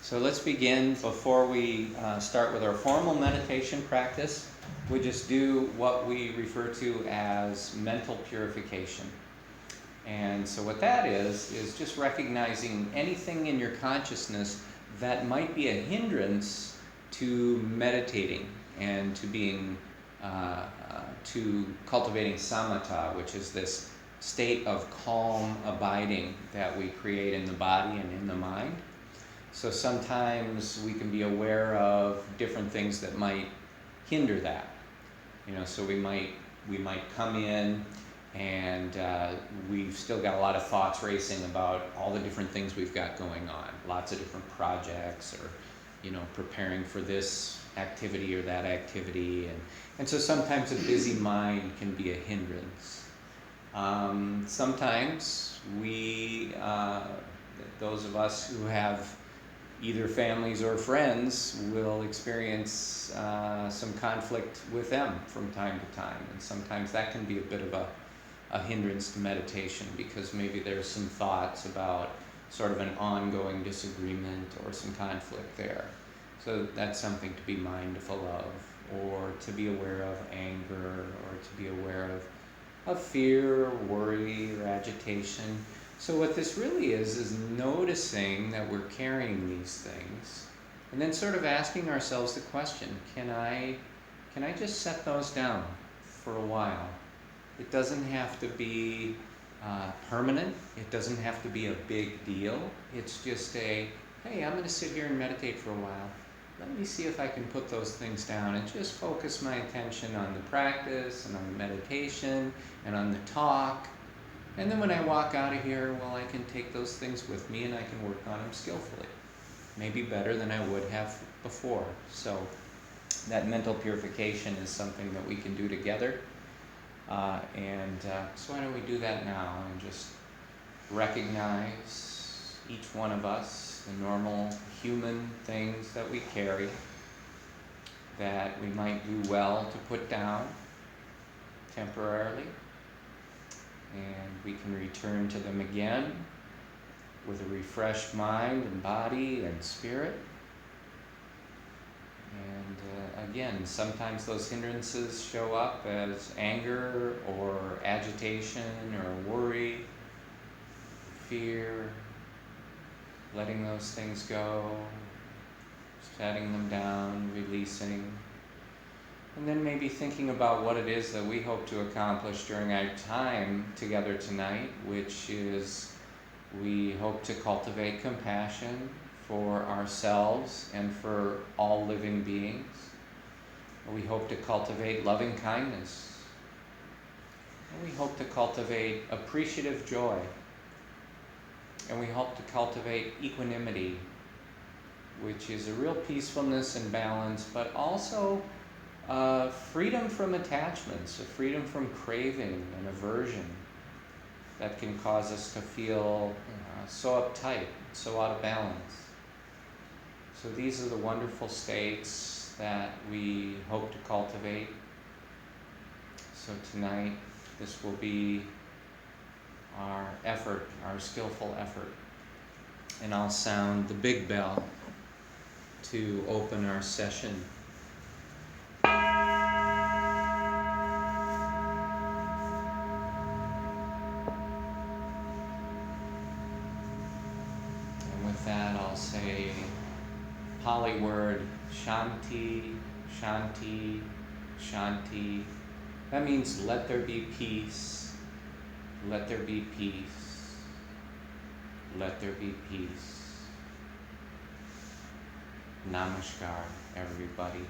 So let's begin. Before we start with our formal meditation practice, we just do what we refer to as mental purification. And so what that is just recognizing anything in your consciousness that might be a hindrance to meditating and to being, to cultivating samatha, which is this state of calm abiding that we create in the body and in the mind. So sometimes we can be aware of different things that might hinder that. So we might come in and we've still got a lot of thoughts racing about all the different things we've got going on, lots of different projects, or preparing for this activity or that activity, and so sometimes a busy mind can be a hindrance. Sometimes we, those of us who have either families or friends, will experience some conflict with them from time to time, and sometimes that can be a bit of a hindrance to meditation, because maybe there's some thoughts about sort of an ongoing disagreement or some conflict there. So that's something to be mindful of, or to be aware of anger, or to be aware of fear, or worry, or agitation. So what this really is noticing that we're carrying these things, and then sort of asking ourselves the question, can I just set those down for a while? It doesn't have to be permanent. It doesn't have to be a big deal. It's just hey, I'm going to sit here and meditate for a while. Let me see if I can put those things down and just focus my attention on the practice and on the meditation and on the talk. And then when I walk out of here, well, I can take those things with me and I can work on them skillfully. Maybe better than I would have before. So that mental purification is something that we can do together. So why don't we do that now and just recognize each one of us, the normal human things that we carry that we might do well to put down temporarily. And we can return to them again with a refreshed mind and body and spirit. And again, sometimes those hindrances show up as anger or agitation or worry, fear, letting those things go, setting them down, releasing. And then maybe thinking about what it is that we hope to accomplish during our time together tonight, which is we hope to cultivate compassion for ourselves and for all living beings. We hope to cultivate loving kindness. And we hope to cultivate appreciative joy. And we hope to cultivate equanimity, which is a real peacefulness and balance, but also freedom from attachments, a freedom from craving and aversion that can cause us to feel so uptight, so out of balance. So these are the wonderful states that we hope to cultivate. So tonight, this will be our effort, our skillful effort. And I'll sound the big bell to open our session. Say Pali word Shanti, Shanti, Shanti. That means let there be peace, let there be peace, let there be peace. Namaskar, everybody.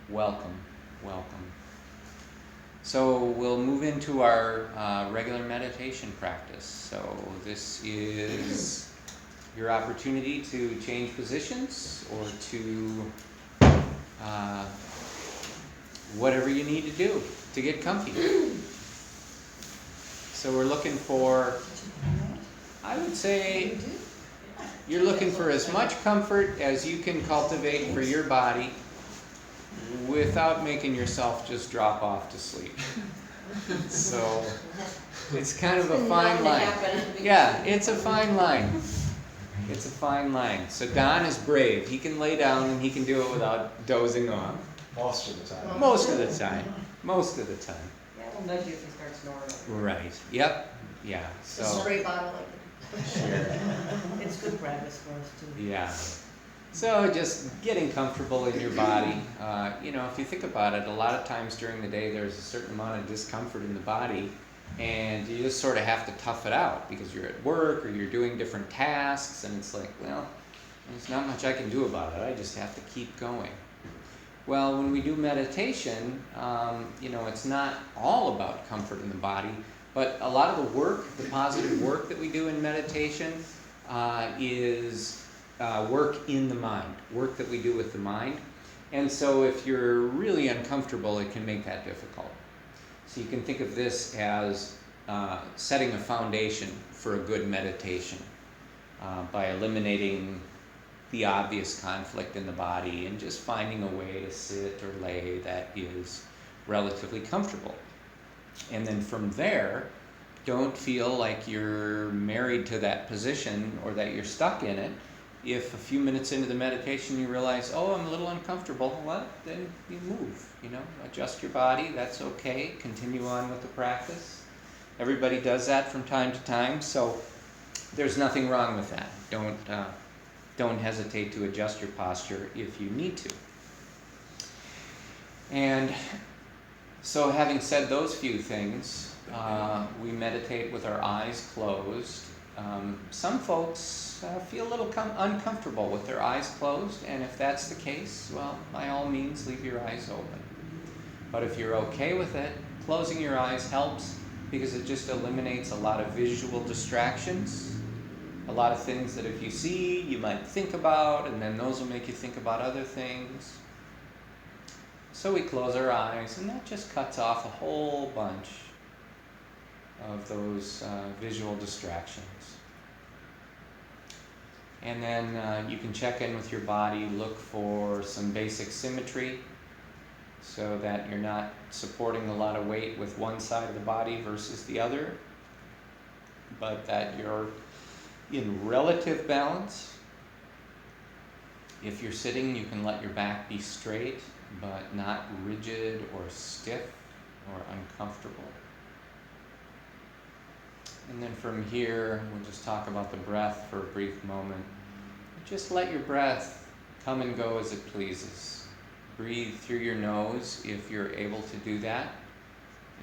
Welcome, welcome. So we'll move into our regular meditation practice. So this is your opportunity to change positions or to whatever you need to do to get comfy. So we're looking for, I would say, you're looking for as much comfort as you can cultivate for your body without making yourself just drop off to sleep. So it's kind of a fine line. Yeah, it's a fine line. It's a fine line. So Don is brave. He can lay down and he can do it without dozing off. Most of the time. Most of the time. Most of the time. Yeah, we'll nudge you if you start snoring. Right. Yep. Yeah. A So. spray bottle like It's good practice for us too. Yeah. So just getting comfortable in your body. If you think about it, a lot of times during the day there's a certain amount of discomfort in the body, and you just sort of have to tough it out because you're at work or you're doing different tasks, and it's like, well, there's not much I can do about it. I just have to keep going. Well, when we do meditation, it's not all about comfort in the body, but a lot of the work, the positive work that we do in meditation, is work in the mind, work that we do with the mind. And so if you're really uncomfortable, it can make that difficult. So you can think of this as setting a foundation for a good meditation by eliminating the obvious conflict in the body and just finding a way to sit or lay that is relatively comfortable. And then from there, don't feel like you're married to that position or that you're stuck in it. If a few minutes into the meditation you realize, oh, I'm a little uncomfortable, well, then you move, adjust your body, that's okay, continue on with the practice. Everybody does that from time to time, so there's nothing wrong with that. Don't hesitate to adjust your posture if you need to. And so having said those few things, we meditate with our eyes closed. Some folks feel a little uncomfortable with their eyes closed, and if that's the case, well, by all means, leave your eyes open. But if you're okay with it, closing your eyes helps because it just eliminates a lot of visual distractions, a lot of things that if you see, you might think about, and then those will make you think about other things. So we close our eyes, and that just cuts off a whole bunch of those visual distractions. And then you can check in with your body, look for some basic symmetry so that you're not supporting a lot of weight with one side of the body versus the other, but that you're in relative balance. If you're sitting, you can let your back be straight, but not rigid or stiff or uncomfortable. And then from here, we'll just talk about the breath for a brief moment. Just let your breath come and go as it pleases. Breathe through your nose if you're able to do that.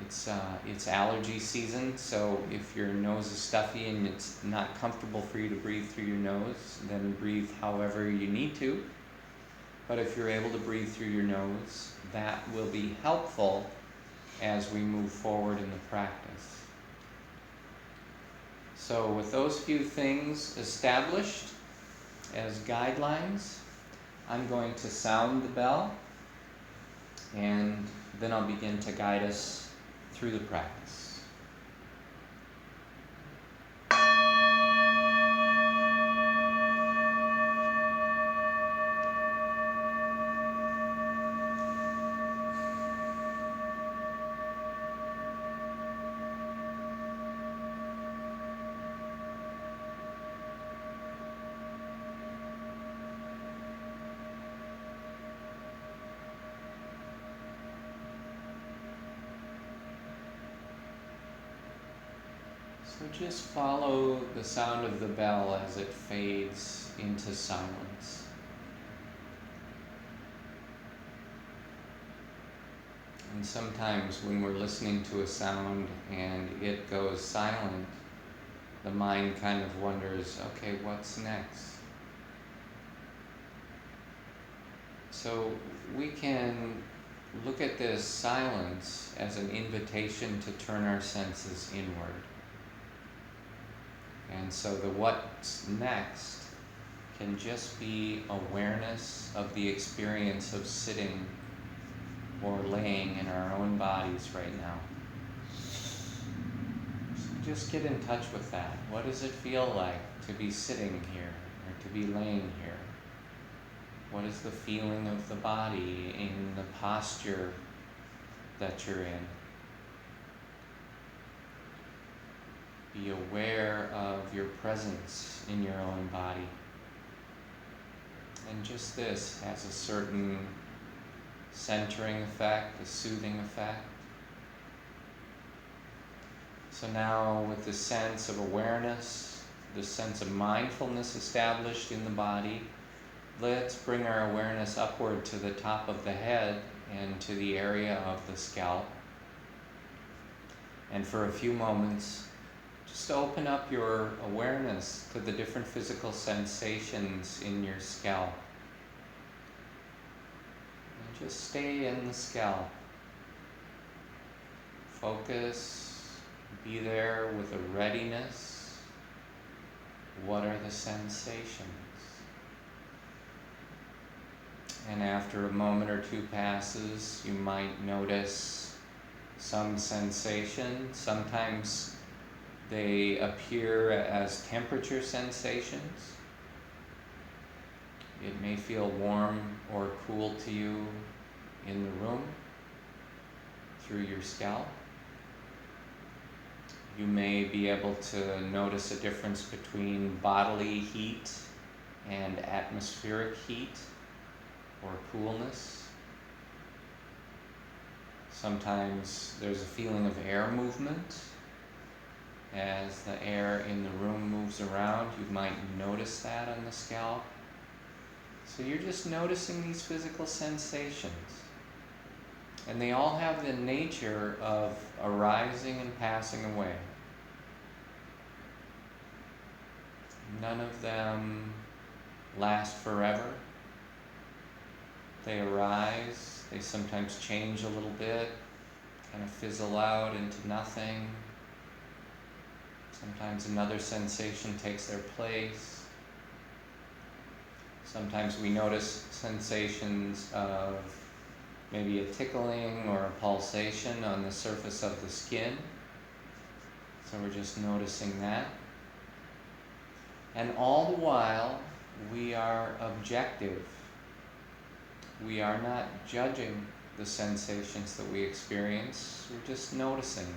It's allergy season, so if your nose is stuffy and it's not comfortable for you to breathe through your nose, then breathe however you need to. But if you're able to breathe through your nose, that will be helpful as we move forward in the practice. So with those few things established as guidelines, I'm going to sound the bell, and then I'll begin to guide us through the practice. So just follow the sound of the bell as it fades into silence. And sometimes when we're listening to a sound and it goes silent, the mind kind of wonders, okay, what's next? So we can look at this silence as an invitation to turn our senses inward. And so the what's next can just be awareness of the experience of sitting or laying in our own bodies right now. So just get in touch with that. What does it feel like to be sitting here or to be laying here? What is the feeling of the body in the posture that you're in? Be aware of your presence in your own body. And just this has a certain centering effect, a soothing effect. So now with the sense of awareness, the sense of mindfulness established in the body, let's bring our awareness upward to the top of the head and to the area of the scalp. And for a few moments, just open up your awareness to the different physical sensations in your scalp. And just stay in the scalp. Focus, be there with a readiness. What are the sensations? And after a moment or two passes, you might notice some sensation. Sometimes they appear as temperature sensations. It may feel warm or cool to you in the room through your scalp. You may be able to notice a difference between bodily heat and atmospheric heat or coolness. Sometimes there's a feeling of air movement. As the air in the room moves around, you might notice that on the scalp. So you're just noticing these physical sensations. And they all have the nature of arising and passing away. None of them last forever. They arise, they sometimes change a little bit, kind of fizzle out into nothing. Sometimes another sensation takes their place. Sometimes we notice sensations of maybe a tickling or a pulsation on the surface of the skin. So we're just noticing that. And all the while, we are objective. We are not judging the sensations that we experience. We're just noticing them.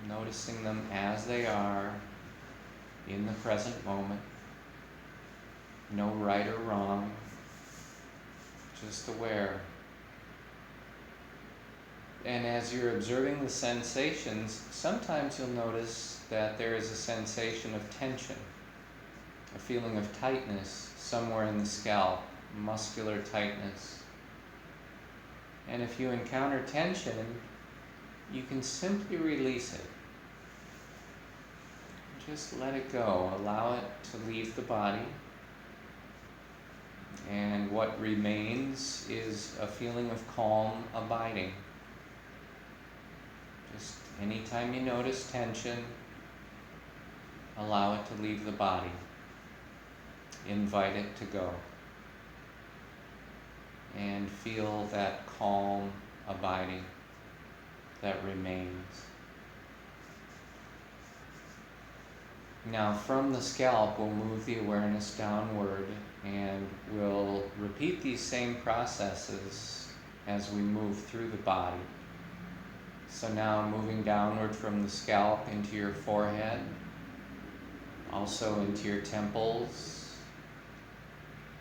Noticing them as they are in the present moment. No right or wrong, just aware. And as you're observing the sensations, sometimes you'll notice that there is a sensation of tension, a feeling of tightness somewhere in the scalp, muscular tightness. And if you encounter tension, you can simply release it. Just let it go. Allow it to leave the body. And what remains is a feeling of calm abiding. Just anytime you notice tension, allow it to leave the body. Invite it to go. And feel that calm abiding that remains. Now from the scalp, we'll move the awareness downward and we'll repeat these same processes as we move through the body. So now moving downward from the scalp into your forehead, also into your temples.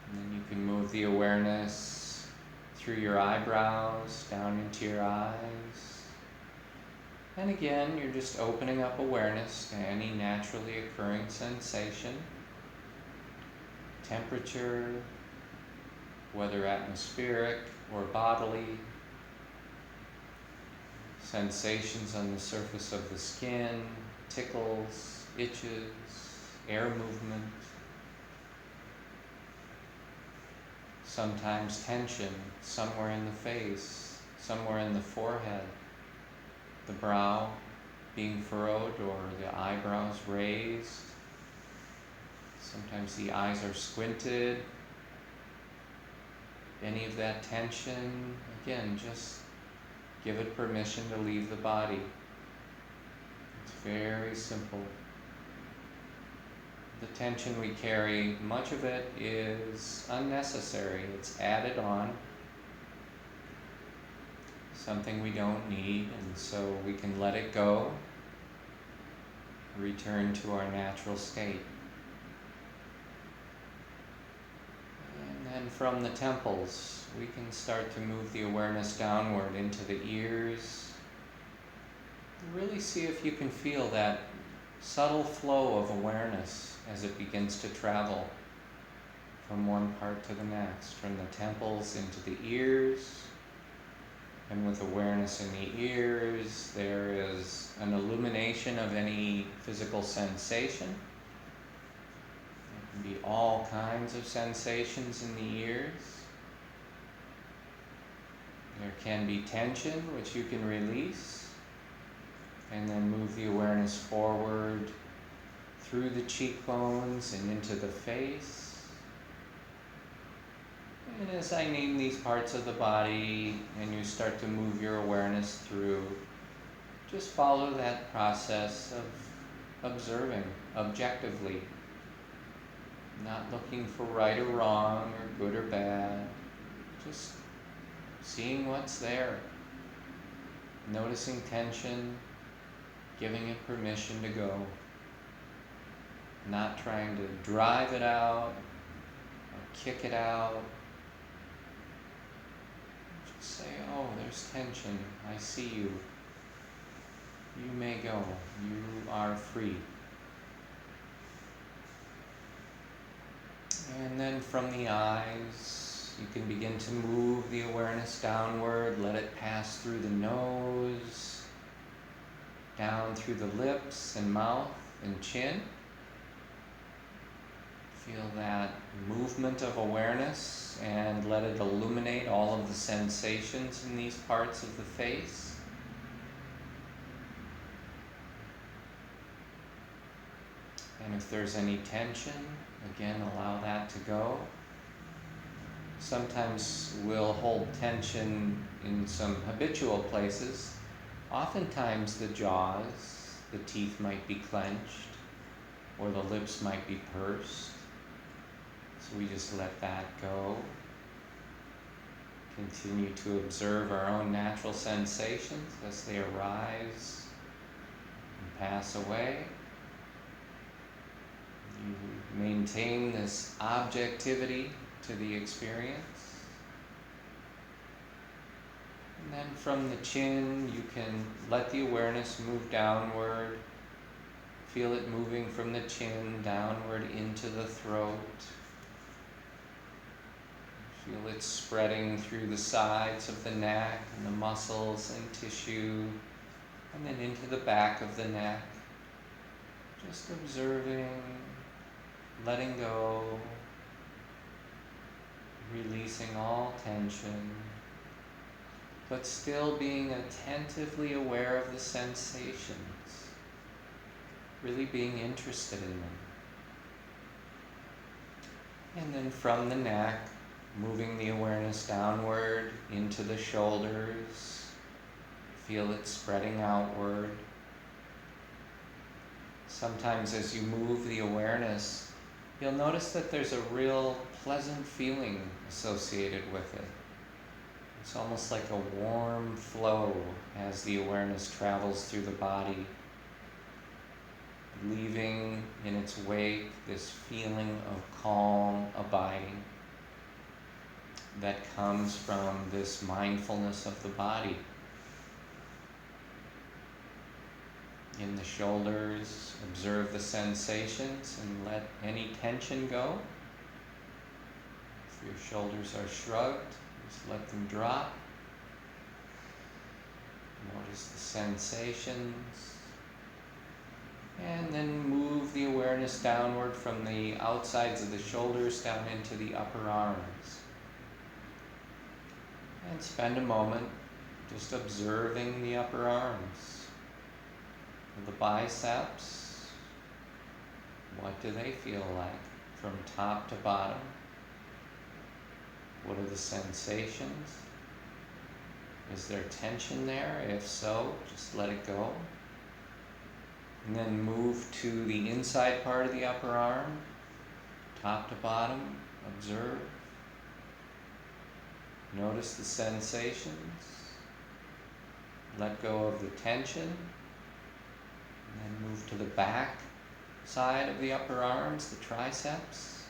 And then you can move the awareness through your eyebrows, down into your eyes. And again, you're just opening up awareness to any naturally occurring sensation, temperature, whether atmospheric or bodily, sensations on the surface of the skin, tickles, itches, air movement, sometimes tension somewhere in the face, somewhere in the forehead, the brow being furrowed or the eyebrows raised. Sometimes the eyes are squinted. Any of that tension, again, just give it permission to leave the body. It's very simple. The tension we carry, much of it is unnecessary. It's added on. Something we don't need, and so we can let it go return to our natural state. And then from the temples, we can start to move the awareness downward into the ears. Really see if you can feel that subtle flow of awareness as it begins to travel from one part to the next, from the temples into the ears. And with awareness in the ears, there is an illumination of any physical sensation. There can be all kinds of sensations in the ears. There can be tension, which you can release, and then move the awareness forward through the cheekbones and into the face. And as I name these parts of the body and you start to move your awareness through, just follow that process of observing objectively, not looking for right or wrong or good or bad, just seeing what's there, noticing tension, giving it permission to go, not trying to drive it out or kick it out. Say, oh, there's tension. I see you. You may go. You are free. And then from the eyes, you can begin to move the awareness downward. Let it pass through the nose, down through the lips and mouth and chin. Feel that movement of awareness and let it illuminate all of the sensations in these parts of the face. And if there's any tension, again, allow that to go. Sometimes we'll hold tension in some habitual places. Oftentimes the jaws, the teeth might be clenched, or the lips might be pursed. So we just let that go. Continue to observe our own natural sensations as they arise and pass away. You maintain this objectivity to the experience. And then from the chin, you can let the awareness move downward. Feel it moving from the chin downward into the throat. Feel it spreading through the sides of the neck and the muscles and tissue, and then into the back of the neck. Just observing, letting go, releasing all tension, but still being attentively aware of the sensations, really being interested in them. And then from the neck, moving the awareness downward into the shoulders. Feel it spreading outward. Sometimes as you move the awareness, you'll notice that there's a real pleasant feeling associated with it. It's almost like a warm flow as the awareness travels through the body, leaving in its wake this feeling of calm abiding that comes from this mindfulness of the body. In the shoulders, observe the sensations and let any tension go. If your shoulders are shrugged, just let them drop. Notice the sensations. And then move the awareness downward from the outsides of the shoulders down into the upper arms. And spend a moment just observing the upper arms. The biceps, what do they feel like from top to bottom? What are the sensations? Is there tension there? If so, just let it go. And then move to the inside part of the upper arm, top to bottom, observe. Notice the sensations. Let go of the tension. And then move to the back side of the upper arms, the triceps.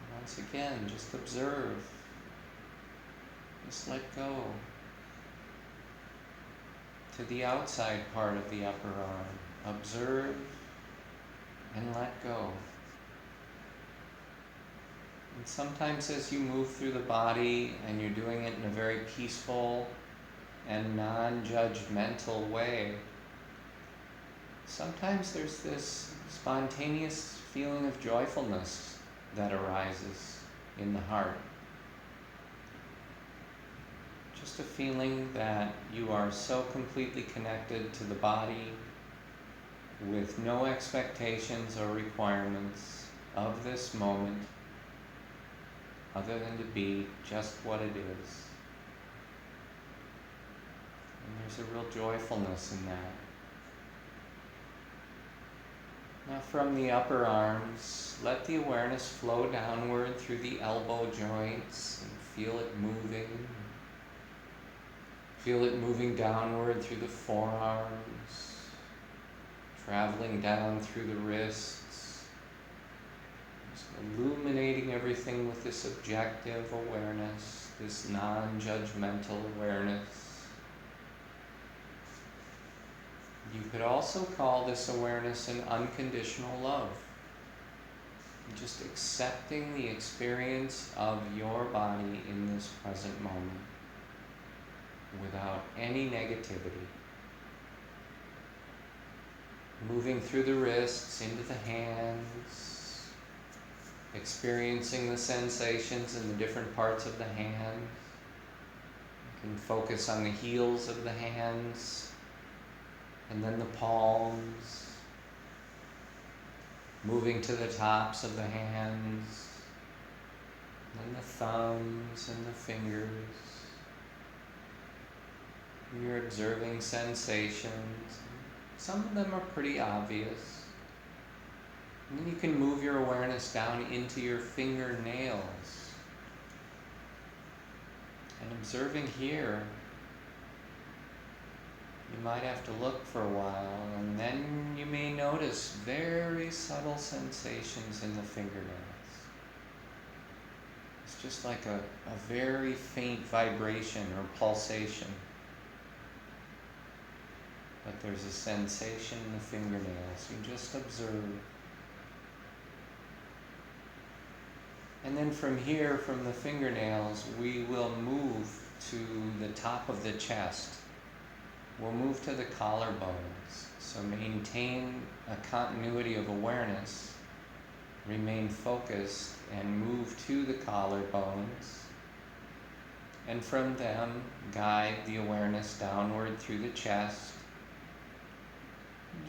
And once again, just observe. Just let go. To the outside part of the upper arm. Observe and let go. And sometimes as you move through the body and you're doing it in a very peaceful and non-judgmental way, sometimes there's this spontaneous feeling of joyfulness that arises in the heart. Just a feeling that you are so completely connected to the body with no expectations or requirements of this moment other than to be just what it is. And there's a real joyfulness in that. Now from the upper arms, let the awareness flow downward through the elbow joints and feel it moving. Feel it moving downward through the forearms, traveling down through the wrists, just illuminating everything with this objective awareness, this non-judgmental awareness. You could also call this awareness an unconditional love. Just accepting the experience of your body in this present moment without any negativity. Moving through the wrists into the hands, experiencing the sensations in the different parts of the hand. You can focus on the heels of the hands and then the palms, moving to the tops of the hands, and then the thumbs and the fingers. You're observing sensations. Some of them are pretty obvious. And then you can move your awareness down into your fingernails. And observing here, you might have to look for a while, and then you may notice very subtle sensations in the fingernails. It's just like a very faint vibration or pulsation. But there's a sensation in the fingernails. You just observe. And then from here, from the fingernails, we will move to the top of the chest. We'll move to the collarbones. So maintain a continuity of awareness. Remain focused and move to the collarbones. And from them, guide the awareness downward through the chest.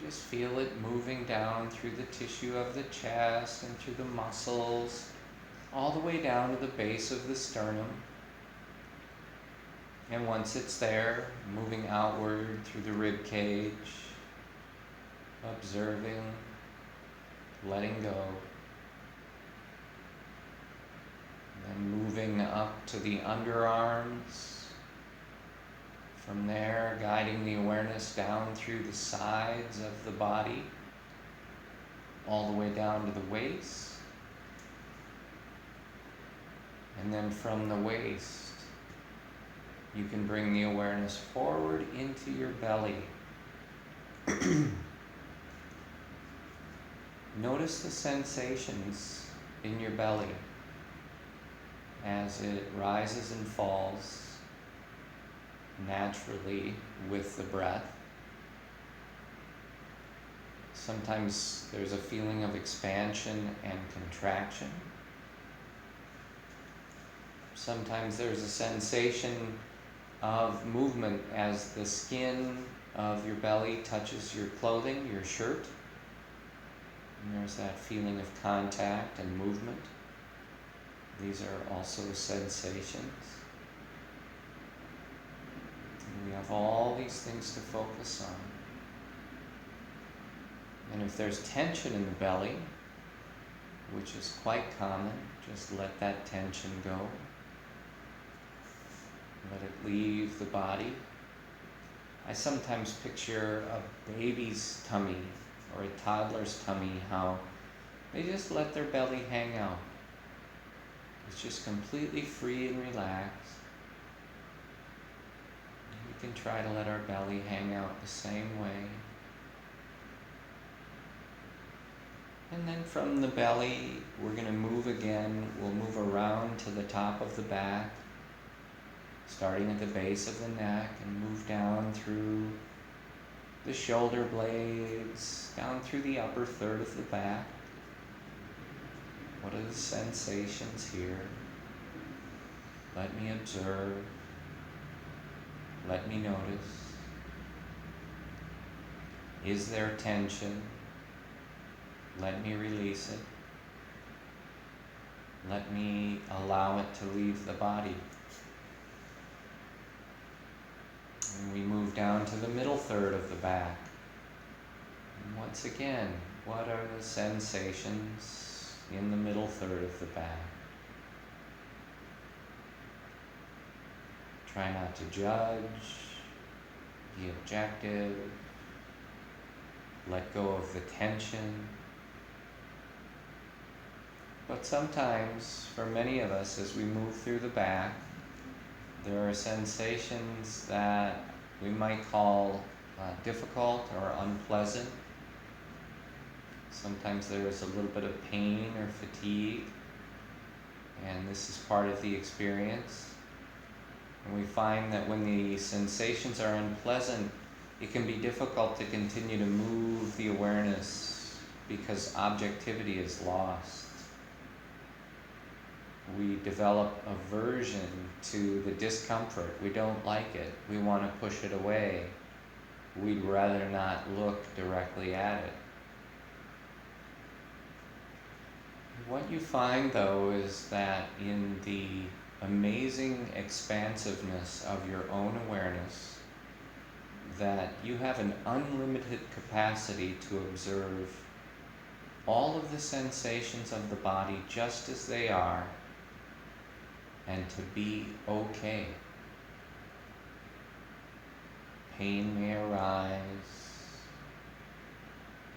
Just feel it moving down through the tissue of the chest and through the muscles, all the way down to the base of the sternum. And once it's there, moving outward through the rib cage, observing, letting go. And then moving up to the underarms. From there, guiding the awareness down through the sides of the body, all the way down to the waist. And then from the waist, you can bring the awareness forward into your belly. Notice the sensations in your belly as it rises and falls naturally with the breath. Sometimes there's a feeling of expansion and contraction. Sometimes there's a sensation of movement as the skin of your belly touches your clothing, your shirt. And there's that feeling of contact and movement. These are also sensations. We have all these things to focus on. And if there's tension in the belly, which is quite common, just let that tension go. Let it leave the body. I sometimes picture a baby's tummy or a toddler's tummy, how they just let their belly hang out. It's just completely free and relaxed. We can try to let our belly hang out the same way. And then from the belly, we're going to move again. We'll move around to the top of the back, starting at the base of the neck, and move down through the shoulder blades, down through the upper third of the back. What are the sensations here? Let me observe. Let me notice. Is there tension? Let me release it. Let me allow it to leave the body. And we move down to the middle third of the back. And once again, what are the sensations in the middle third of the back? Try not to judge, be objective, let go of the tension. But sometimes, for many of us, as we move through the back, there are sensations that we might call difficult or unpleasant. Sometimes there is a little bit of pain or fatigue, and this is part of the experience. And we find that when the sensations are unpleasant, it can be difficult to continue to move the awareness because objectivity is lost. We develop aversion to the discomfort. We don't like it. We want to push it away. We'd rather not look directly at it. What you find, though, is that in the amazing expansiveness of your own awareness, that you have an unlimited capacity to observe all of the sensations of the body just as they are, and to be okay. Pain may arise,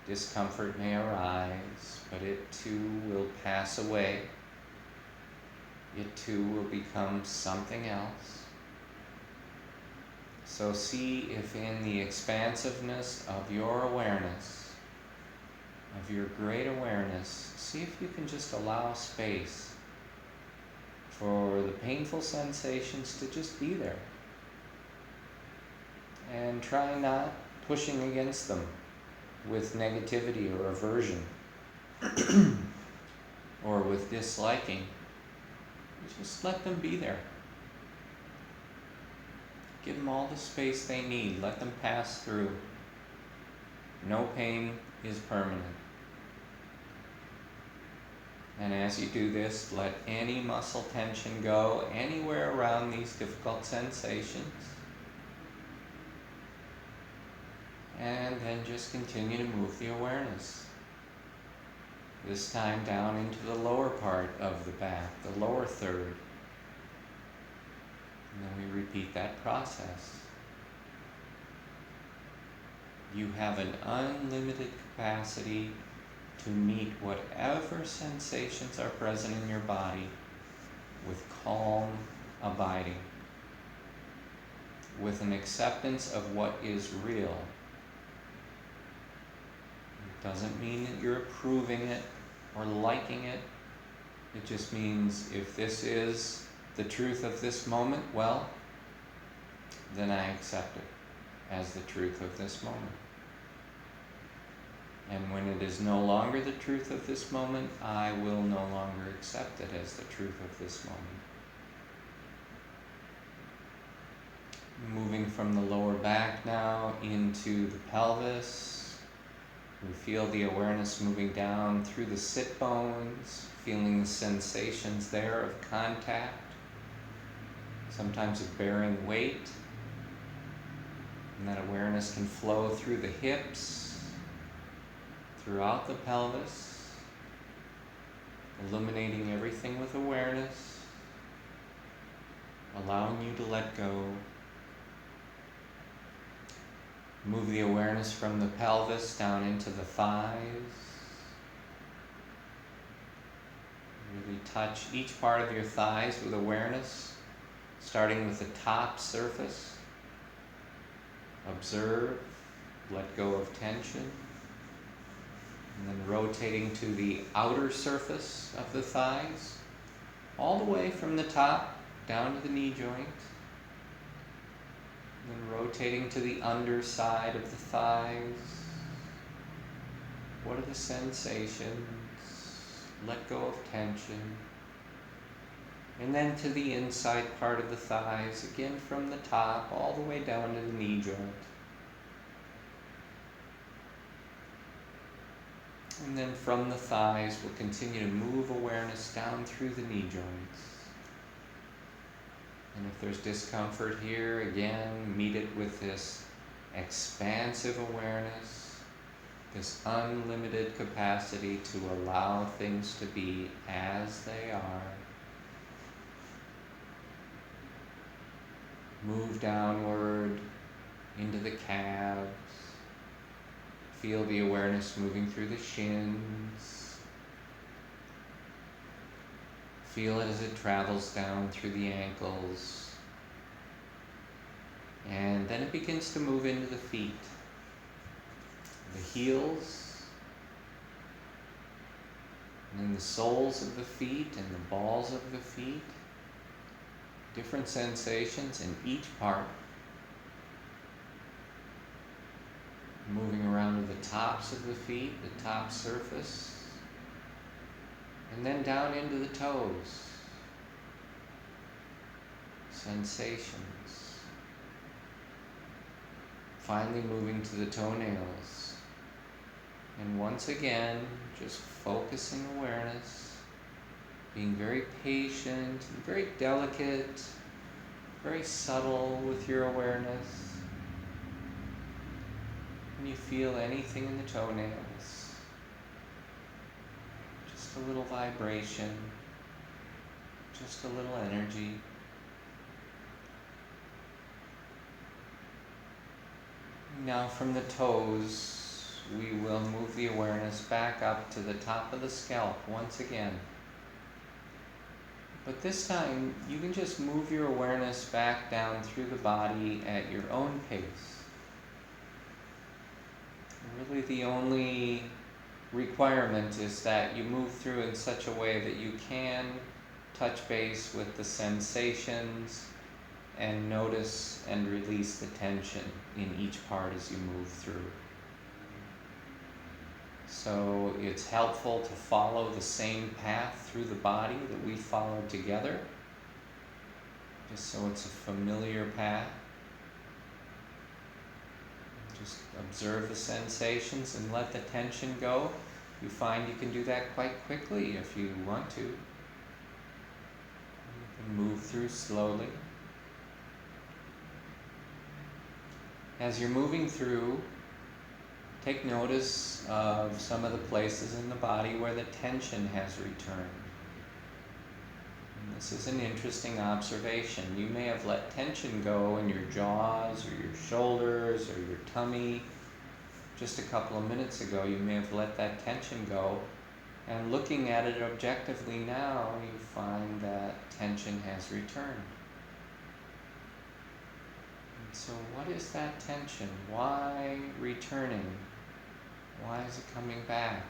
discomfort may arise, but it too will pass away. It too will become something else. So see if in the expansiveness of your awareness, of your great awareness, see if you can just allow space for the painful sensations to just be there. And try not pushing against them with negativity or aversion or with disliking. Just let them be there. Give them all the space they need. Let them pass through. No pain is permanent. And as you do this, let any muscle tension go anywhere around these difficult sensations. And then just continue to move the awareness. This time down into the lower part of the back, the lower third. And then we repeat that process. You have an unlimited capacity to meet whatever sensations are present in your body with calm abiding, with an acceptance of what is real. It doesn't mean that you're approving it or liking it. It just means if this is the truth of this moment, well, then I accept it as the truth of this moment. And when it is no longer the truth of this moment, I will no longer accept it as the truth of this moment. Moving from the lower back now into the pelvis. We feel the awareness moving down through the sit bones, feeling the sensations there of contact, sometimes of bearing weight. And that awareness can flow through the hips, throughout the pelvis, illuminating everything with awareness, allowing you to let go. Move the awareness from the pelvis down into the thighs. Really touch each part of your thighs with awareness, starting with the top surface. Observe, let go of tension, and then rotating to the outer surface of the thighs, all the way from the top down to the knee joint. And then rotating to the underside of the thighs. What are the sensations? Let go of tension. And then to the inside part of the thighs, again from the top all the way down to the knee joint. And then from the thighs, we'll continue to move awareness down through the knee joints. And if there's discomfort here, again, meet it with this expansive awareness, this unlimited capacity to allow things to be as they are. Move downward into the calves. Feel the awareness moving through the shins. Feel it as it travels down through the ankles. And then it begins to move into the feet. The heels, and then the soles of the feet and the balls of the feet. Different sensations in each part. Moving around to the tops of the feet, the top surface, and then down into the toes. Sensations. Finally moving to the toenails. And once again, just focusing awareness, being very patient, very delicate, very subtle with your awareness. When you feel anything in the toenails, just a little vibration, just a little energy. Now from the toes, we will move the awareness back up to the top of the scalp once again. But this time, you can just move your awareness back down through the body at your own pace. Really the only requirement is that you move through in such a way that you can touch base with the sensations and notice and release the tension in each part as you move through. So it's helpful to follow the same path through the body that we followed together, just so it's a familiar path. Just observe the sensations and let the tension go. You find you can do that quite quickly if you want to. You can move through slowly. As you're moving through, take notice of some of the places in the body where the tension has returned. And this is an interesting observation. You may have let tension go in your jaws or your shoulders or your tummy. Just a couple of minutes ago, you may have let that tension go. And looking at it objectively now, you find that tension has returned. And so what is that tension? Why returning? Why is it coming back?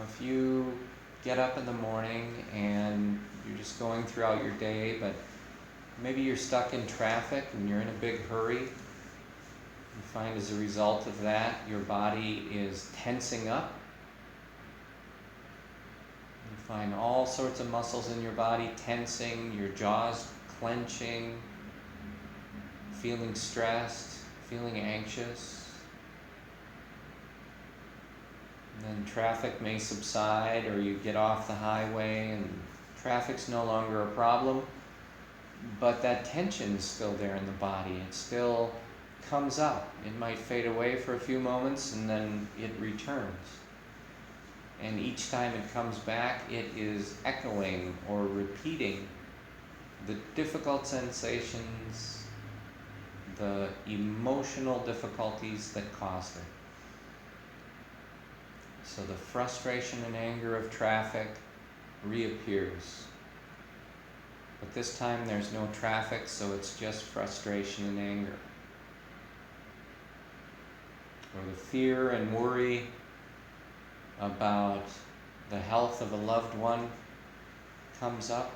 If you get up in the morning and you're just going throughout your day, but maybe you're stuck in traffic and you're in a big hurry, you find as a result of that, your body is tensing up. You find all sorts of muscles in your body tensing, your jaws clenching, feeling stressed, feeling anxious. And then traffic may subside, or you get off the highway and traffic's no longer a problem, but that tension is still there in the body. It still comes up. It might fade away for a few moments and then it returns. And each time it comes back, it is echoing or repeating the difficult sensations, the emotional difficulties that caused it. So the frustration and anger of traffic reappears. But this time there's no traffic, so it's just frustration and anger. Or the fear and worry about the health of a loved one comes up,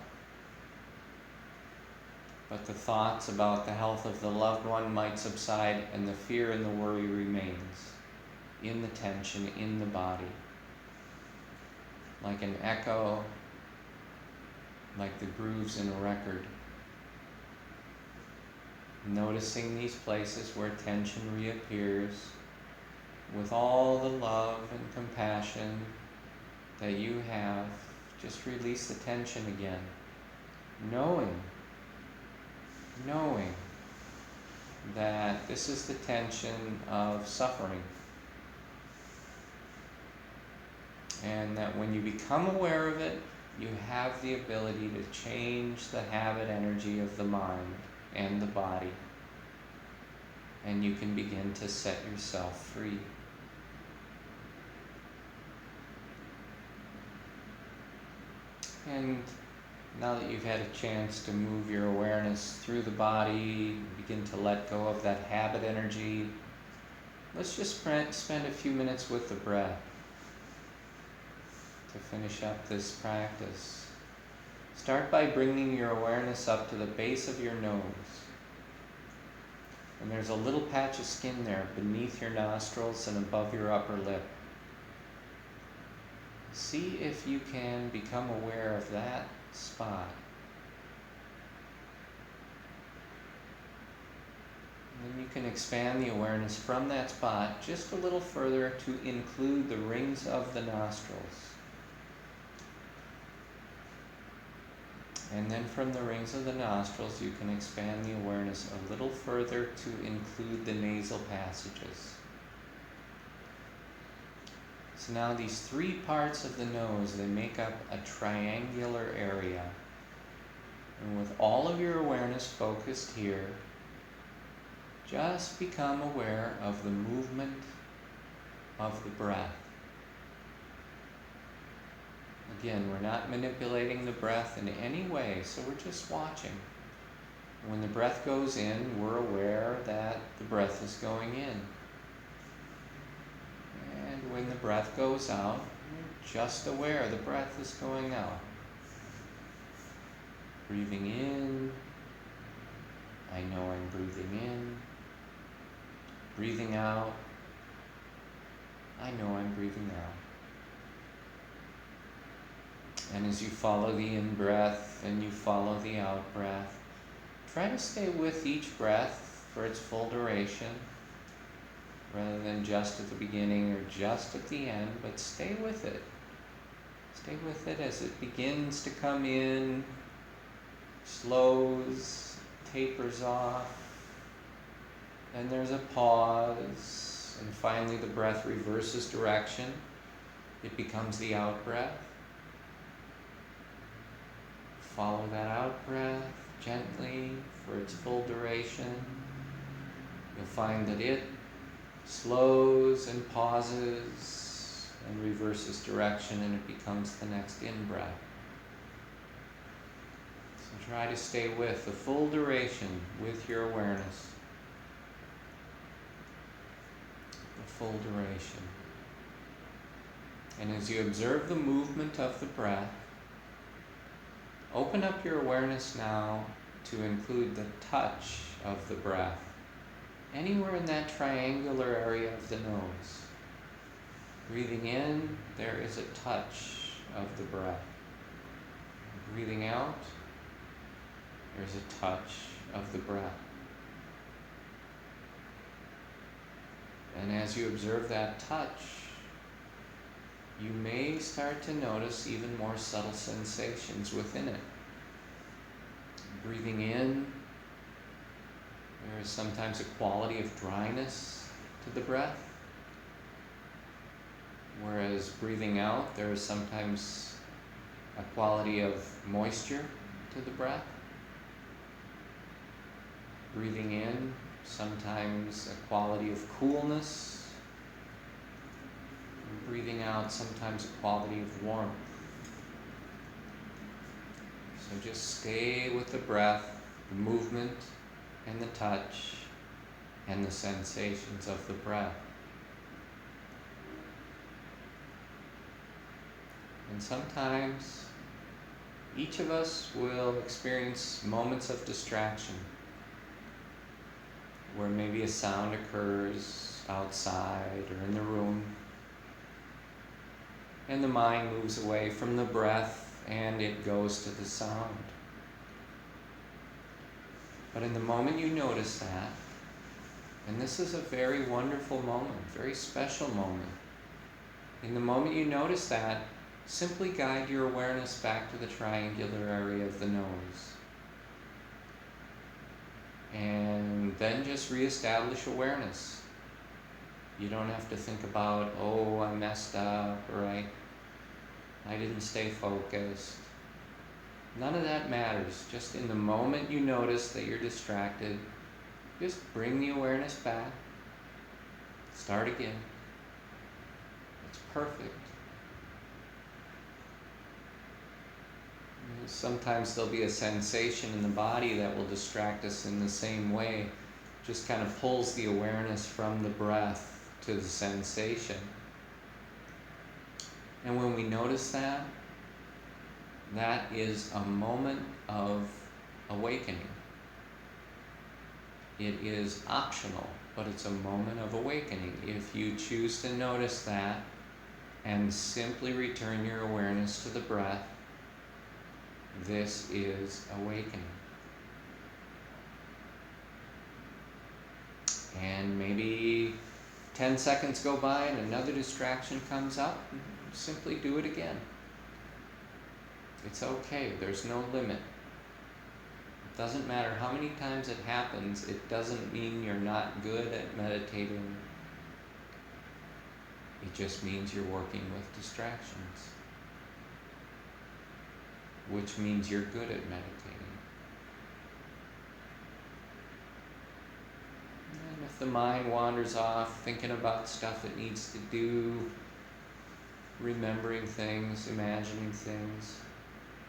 but the thoughts about the health of the loved one might subside, and the fear and the worry remains in the tension, in the body, like an echo, like the grooves in a record. Noticing these places where tension reappears with all the love and compassion that you have, just release the tension again, knowing that this is the tension of suffering, and that when you become aware of it, you have the ability to change the habit energy of the mind and the body, and you can begin to set yourself free. And now that you've had a chance to move your awareness through the body, begin to let go of that habit energy, let's just spend a few minutes with the breath to finish up this practice. Start by bringing your awareness up to the base of your nose. And there's a little patch of skin there beneath your nostrils and above your upper lip. See if you can become aware of that spot. And then you can expand the awareness from that spot just a little further to include the rings of the nostrils. And then from the rings of the nostrils, you can expand the awareness a little further to include the nasal passages. So now these three parts of the nose, they make up a triangular area. And with all of your awareness focused here, just become aware of the movement of the breath. Again, we're not manipulating the breath in any way, so we're just watching. When the breath goes in, we're aware that the breath is going in. And when the breath goes out, we're just aware the breath is going out. Breathing in, I know I'm breathing in. Breathing out, I know I'm breathing out. And as you follow the in-breath and you follow the out-breath, try to stay with each breath for its full duration, rather than just at the beginning or just at the end, but stay with it. Stay with it as it begins to come in, slows, tapers off, and there's a pause, and finally the breath reverses direction. It becomes the out-breath. Follow that out-breath gently for its full duration. You'll find that it slows and pauses and reverses direction, and it becomes the next in-breath. So try to stay with the full duration with your awareness. The full duration. And as you observe the movement of the breath, open up your awareness now to include the touch of the breath, anywhere in that triangular area of the nose. Breathing in, there is a touch of the breath. Breathing out, there's a touch of the breath. And as you observe that touch, you may start to notice even more subtle sensations within it. Breathing in, there is sometimes a quality of dryness to the breath, whereas breathing out, there is sometimes a quality of moisture to the breath. Breathing in, sometimes a quality of coolness. And breathing out, sometimes a quality of warmth. So just stay with the breath, the movement, and the touch, and the sensations of the breath. And sometimes each of us will experience moments of distraction where maybe a sound occurs outside or in the room, and the mind moves away from the breath and it goes to the sound. But in the moment you notice that, and this is a very wonderful moment, very special moment, in the moment you notice that, simply guide your awareness back to the triangular area of the nose. And then just reestablish awareness. You don't have to think about, oh, I messed up, or I didn't stay focused. None of that matters. Just in the moment you notice that you're distracted, just bring the awareness back. Start again. It's perfect. Sometimes there'll be a sensation in the body that will distract us in the same way. Just kind of pulls the awareness from the breath to the sensation. And when we notice that, that is a moment of awakening. It is optional, but it's a moment of awakening. If you choose to notice that and simply return your awareness to the breath, this is awakening. And maybe 10 seconds go by and another distraction comes up, simply do it again. It's okay, there's no limit. It doesn't matter how many times it happens, it doesn't mean you're not good at meditating. It just means you're working with distractions, which means you're good at meditating. And if the mind wanders off thinking about stuff it needs to do, remembering things, imagining things,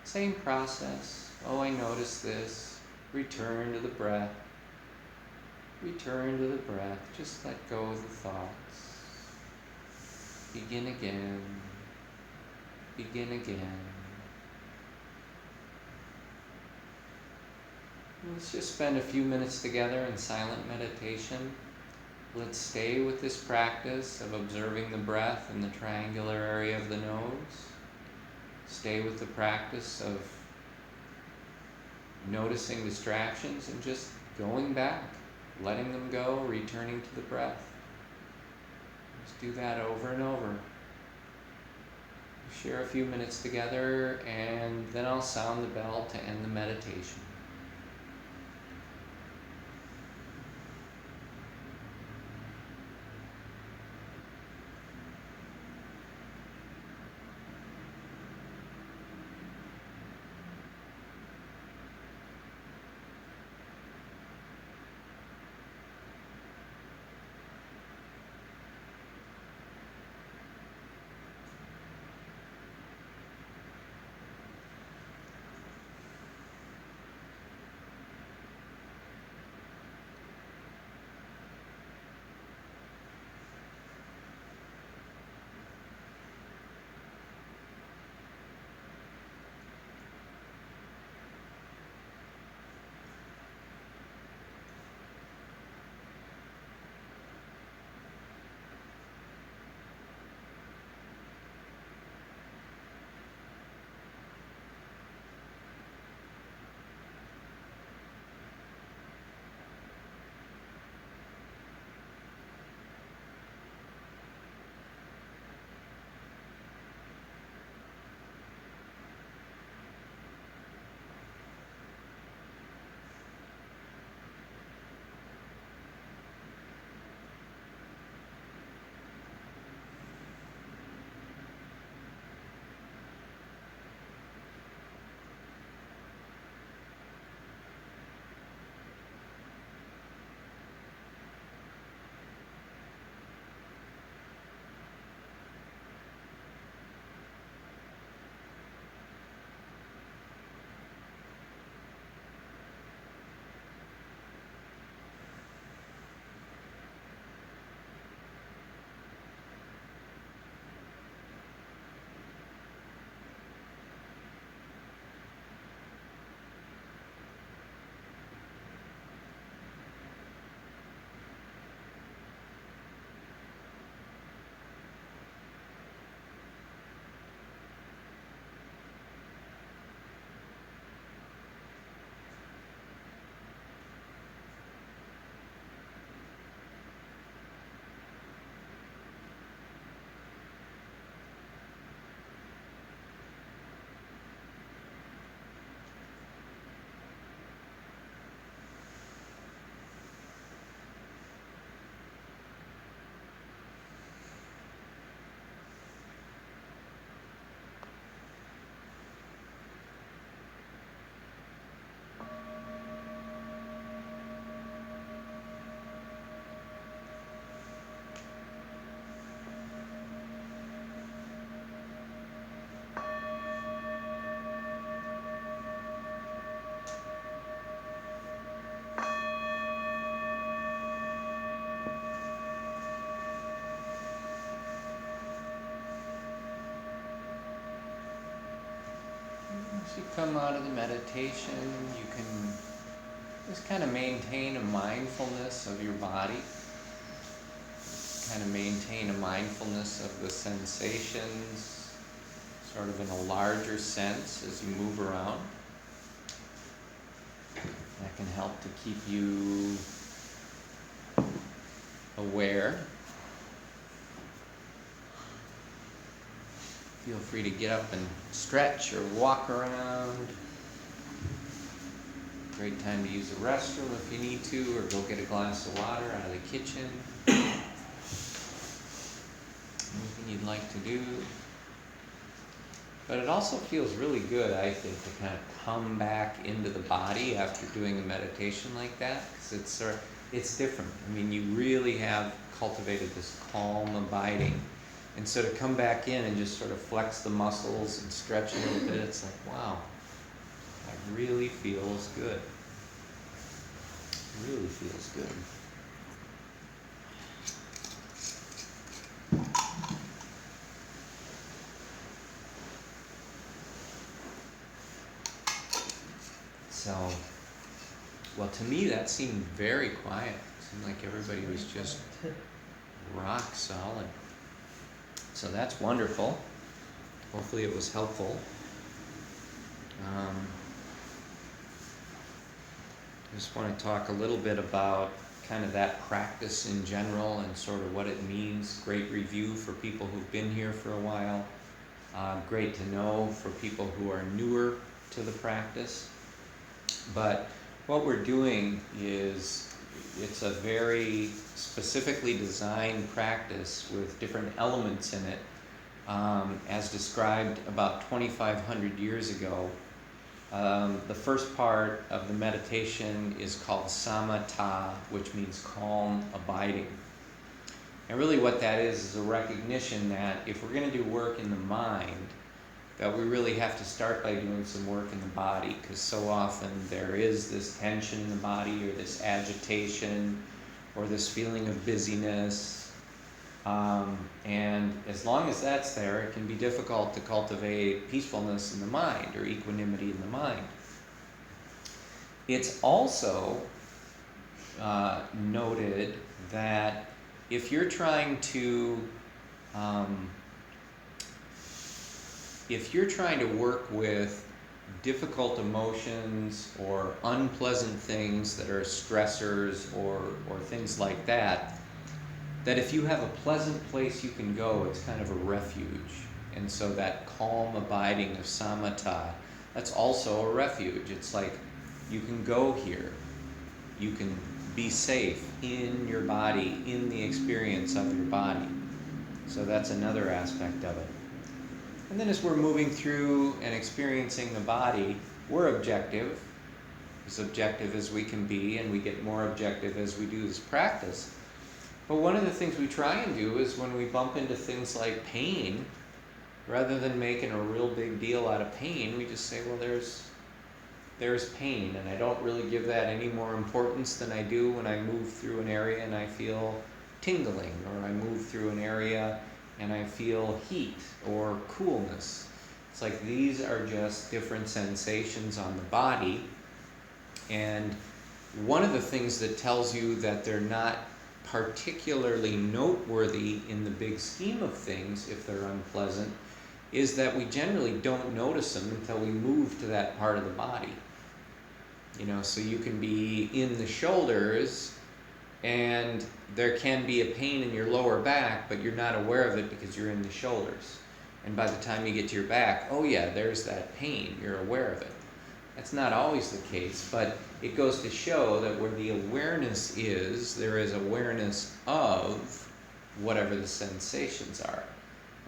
same process. Oh, I noticed this. Return to the breath. Return to the breath. Just let go of the thoughts. Begin again. Begin again. Let's just spend a few minutes together in silent meditation. Let's stay with this practice of observing the breath in the triangular area of the nose. Stay with the practice of noticing distractions and just going back, letting them go, returning to the breath. Just do that over and over. Share a few minutes together, and then I'll sound the bell to end the meditation. you come out of the meditation, you can just kind of maintain a mindfulness of your body, kind of maintain a mindfulness of the sensations, sort of in a larger sense as you move around. That can help to keep you aware. Feel free to get up and stretch or walk around. Great time to use the restroom if you need to, or go get a glass of water out of the kitchen. Anything you'd like to do. But it also feels really good, I think, to kind of come back into the body after doing a meditation like that, because it's different. I mean, you really have cultivated this calm abiding. And so to come back in and just sort of flex the muscles and stretch a little bit, it's like, wow, that really feels good. It really feels good. So, well, to me that seemed very quiet. It seemed like everybody was just rock solid. So that's wonderful. Hopefully it was helpful. I just want to talk a little bit about kind of that practice in general and sort of what it means. Great review for people who've been here for a while. Great to know for people who are newer to the practice. But what we're doing is, it's a very specifically designed practice with different elements in it, as described about 2,500 years ago. The first part of the meditation is called samatha, which means calm abiding. And really what that is a recognition that if we're going to do work in the mind, that we really have to start by doing some work in the body, because so often there is this tension in the body, or this agitation, or this feeling of busyness. And as long as that's there, it can be difficult to cultivate peacefulness in the mind, or equanimity in the mind. It's also noted that if you're trying to work with difficult emotions or unpleasant things that are stressors or things like that, that if you have a pleasant place you can go, it's kind of a refuge. And so that calm abiding of samatha, that's also a refuge. It's like you can go here. You can be safe in your body, in the experience of your body. So that's another aspect of it. And then as we're moving through and experiencing the body, we're objective, as objective as we can be, and we get more objective as we do this practice. But one of the things we try and do is when we bump into things like pain, rather than making a real big deal out of pain, we just say, well, there's pain, and I don't really give that any more importance than I do when I move through an area and I feel tingling, or I move through an area and I feel heat or coolness. It's like these are just different sensations on the body. And one of the things that tells you that they're not particularly noteworthy in the big scheme of things, if they're unpleasant, is that we generally don't notice them until we move to that part of the body. So you can be in the shoulders and there can be a pain in your lower back, but you're not aware of it because you're in the shoulders. And by the time you get to your back, oh yeah, there's that pain, you're aware of it. That's not always the case, but it goes to show that where the awareness is, there is awareness of whatever the sensations are.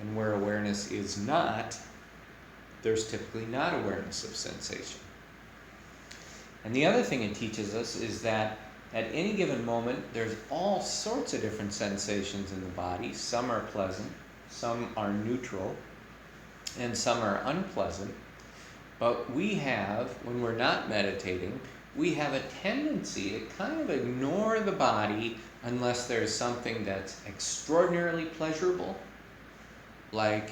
And where awareness is not, there's typically not awareness of sensation. And the other thing it teaches us is that at any given moment, there's all sorts of different sensations in the body. Some are pleasant, some are neutral, and some are unpleasant. But we have, when we're not meditating, we have a tendency to kind of ignore the body unless there's something that's extraordinarily pleasurable, like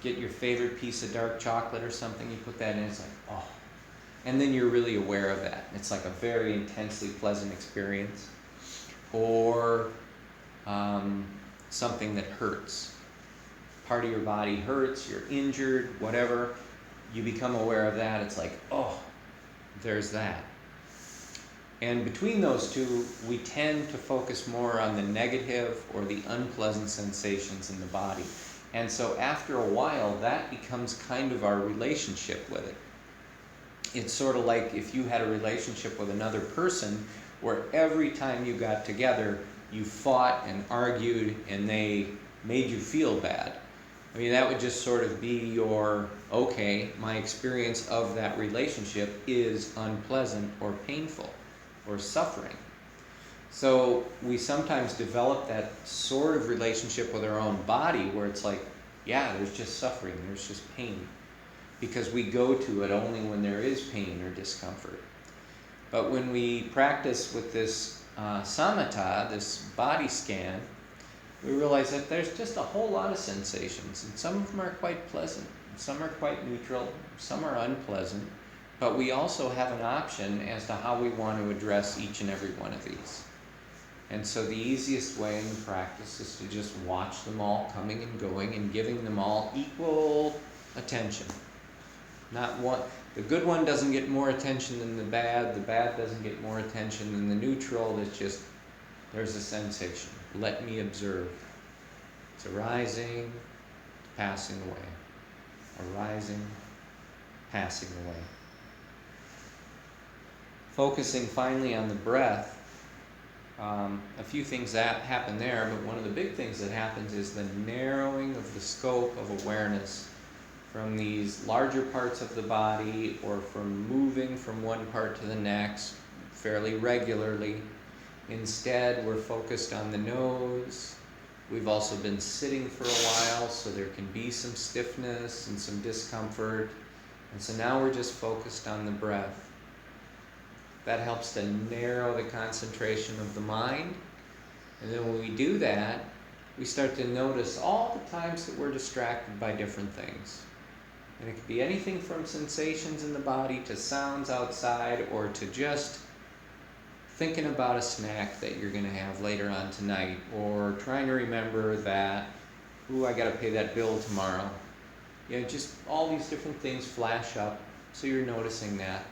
get your favorite piece of dark chocolate or something, you put that in, it's like, oh. And then you're really aware of that. It's like a very intensely pleasant experience. Or something that hurts. Part of your body hurts, you're injured, whatever. You become aware of that, it's like, oh, there's that. And between those two, we tend to focus more on the negative or the unpleasant sensations in the body. And so after a while, that becomes kind of our relationship with it. It's sort of like if you had a relationship with another person where every time you got together, you fought and argued and they made you feel bad. I mean, that would just sort of be your, okay, my experience of that relationship is unpleasant or painful or suffering. So we sometimes develop that sort of relationship with our own body where it's like, yeah, there's just suffering, there's just pain, because we go to it only when there is pain or discomfort. But when we practice with this samatha, this body scan, we realize that there's just a whole lot of sensations, and some of them are quite pleasant, some are quite neutral, some are unpleasant, but we also have an option as to how we want to address each and every one of these. And so the easiest way in the practice is to just watch them all coming and going and giving them all equal attention. Not one, the good one doesn't get more attention than the bad doesn't get more attention than the neutral. It's just, there's a sensation. Let me observe. It's arising, passing away. Arising, passing away. Focusing finally on the breath, a few things that happen there, but one of the big things that happens is the narrowing of the scope of awareness from these larger parts of the body or from moving from one part to the next fairly regularly. Instead, we're focused on the nose. We've also been sitting for a while, so there can be some stiffness and some discomfort. And so now we're just focused on the breath. That helps to narrow the concentration of the mind. And then when we do that, we start to notice all the times that we're distracted by different things. And it could be anything from sensations in the body to sounds outside, or to just thinking about a snack that you're going to have later on tonight, or trying to remember that, I got to pay that bill tomorrow. Just all these different things flash up, so you're noticing that.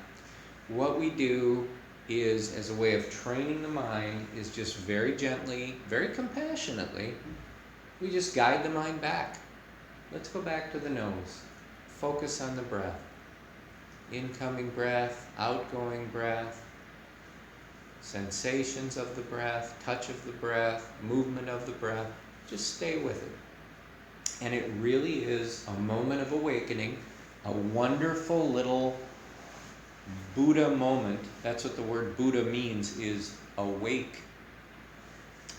What we do is, as a way of training the mind, is just very gently, very compassionately, we just guide the mind back. Let's go back to the nose. Focus on the breath. Incoming breath, outgoing breath, sensations of the breath, touch of the breath, movement of the breath. Just stay with it. And it really is a moment of awakening, a wonderful little Buddha moment. That's what the word Buddha means, is awake.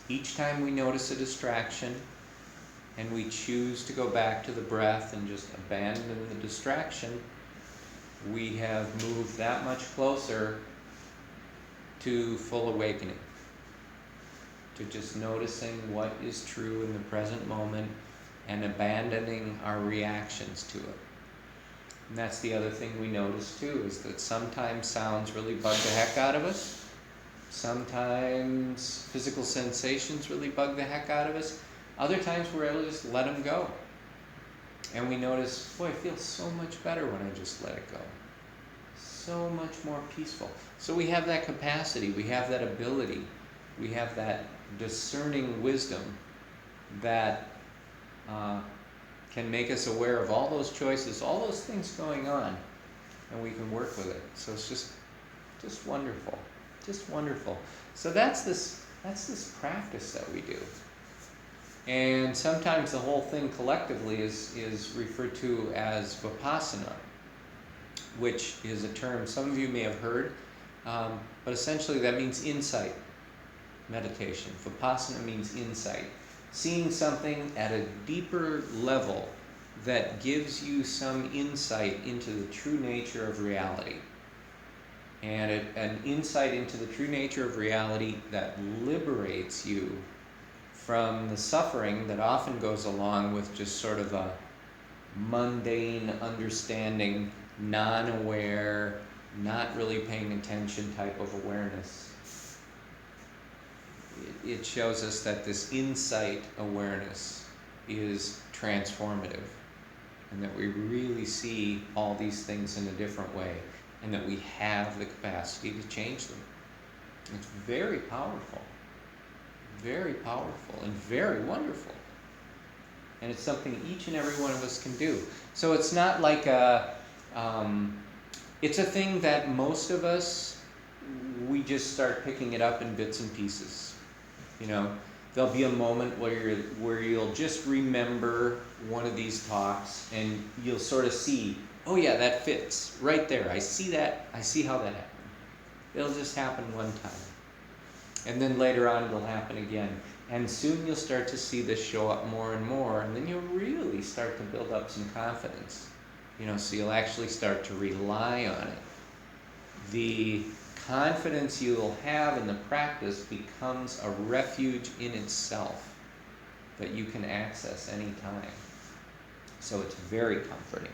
Each time we notice a distraction and we choose to go back to the breath and just abandon the distraction, we have moved that much closer to full awakening, to just noticing what is true in the present moment and abandoning our reactions to it. And that's the other thing we notice too, is that sometimes sounds really bug the heck out of us. Sometimes physical sensations really bug the heck out of us. Other times we're able to just let them go. And we notice, boy, it feels so much better when I just let it go. So much more peaceful. So we have that capacity, we have that ability, we have that discerning wisdom that can make us aware of all those choices, all those things going on, and we can work with it. So it's just wonderful, just wonderful. So that's this practice that we do. And sometimes the whole thing collectively is referred to as vipassana, which is a term some of you may have heard, but essentially that means insight meditation. Vipassana means insight. Seeing something at a deeper level that gives you some insight into the true nature of reality. And an insight into the true nature of reality that liberates you from the suffering that often goes along with just sort of a mundane, understanding, non-aware, not really paying attention type of awareness. It shows us that this insight awareness is transformative, and that we really see all these things in a different way, and that we have the capacity to change them. It's very powerful, and very wonderful. And it's something each and every one of us can do. So it's not like it's a thing that most of us, we just start picking it up in bits and pieces. You know, there'll be a moment where you'll just remember one of these talks, and you'll sort of see, oh yeah, that fits right there. I see that. I see how that happened. It'll just happen one time, and then later on it'll happen again, and soon you'll start to see this show up more and more, and then you'll really start to build up some confidence. You know, so you'll actually start to rely on it. The confidence you'll have in the practice becomes a refuge in itself that you can access anytime. So it's very comforting.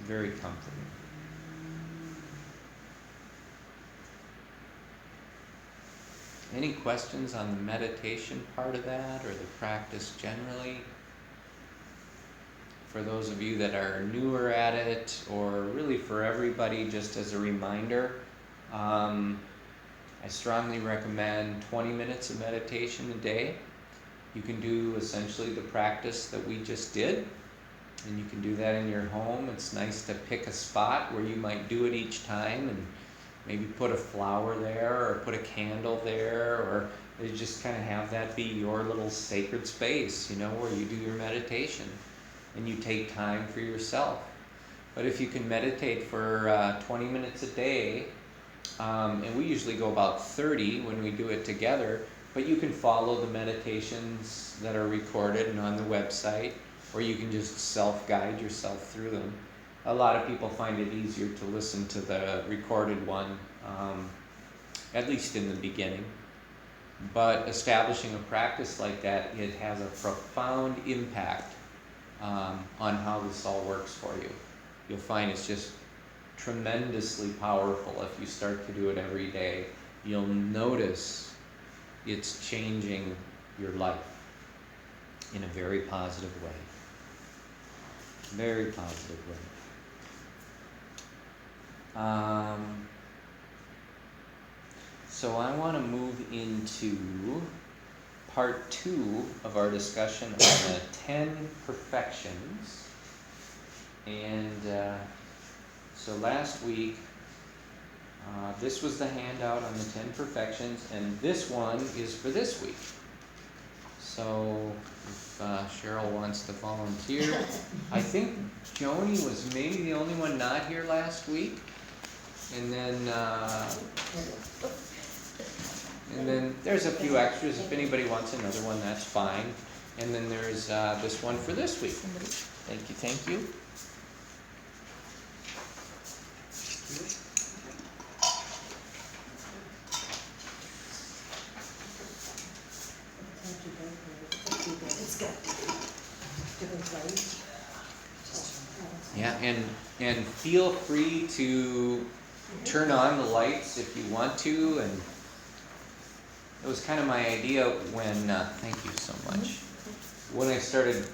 Very comforting. Any questions on the meditation part of that, or the practice generally? For those of you that are newer at it, or really for everybody, just as a reminder, I strongly recommend 20 minutes of meditation a day. You can do essentially the practice that we just did, and you can do that in your home. It's nice to pick a spot where you might do it each time, and maybe put a flower there, or put a candle there, or you just kind of have that be your little sacred space, you know, where you do your meditation. And you take time for yourself. But if you can meditate for 20 minutes a day, and we usually go about 30 when we do it together, but you can follow the meditations that are recorded and on the website, or you can just self-guide yourself through them. A lot of people find it easier to listen to the recorded one, at least in the beginning. But establishing a practice like that, it has a profound impact on how this all works for you. You'll find it's just tremendously powerful if you start to do it every day. You'll notice it's changing your life in a very positive way. Very positive way. So I want to move into part 2 of our discussion on the 10 perfections. And so last week, this was the handout on the 10 perfections, and this one is for this week. So if Cheryl wants to volunteer. I think Joni was maybe the only one not here last week. And then there's a few extras. If anybody wants another one, that's fine. And then there's this one for this week. Thank you. It's got different flavors. Yeah, and feel free to turn on the lights if you want to. And it was kind of my idea when, thank you so much, when I started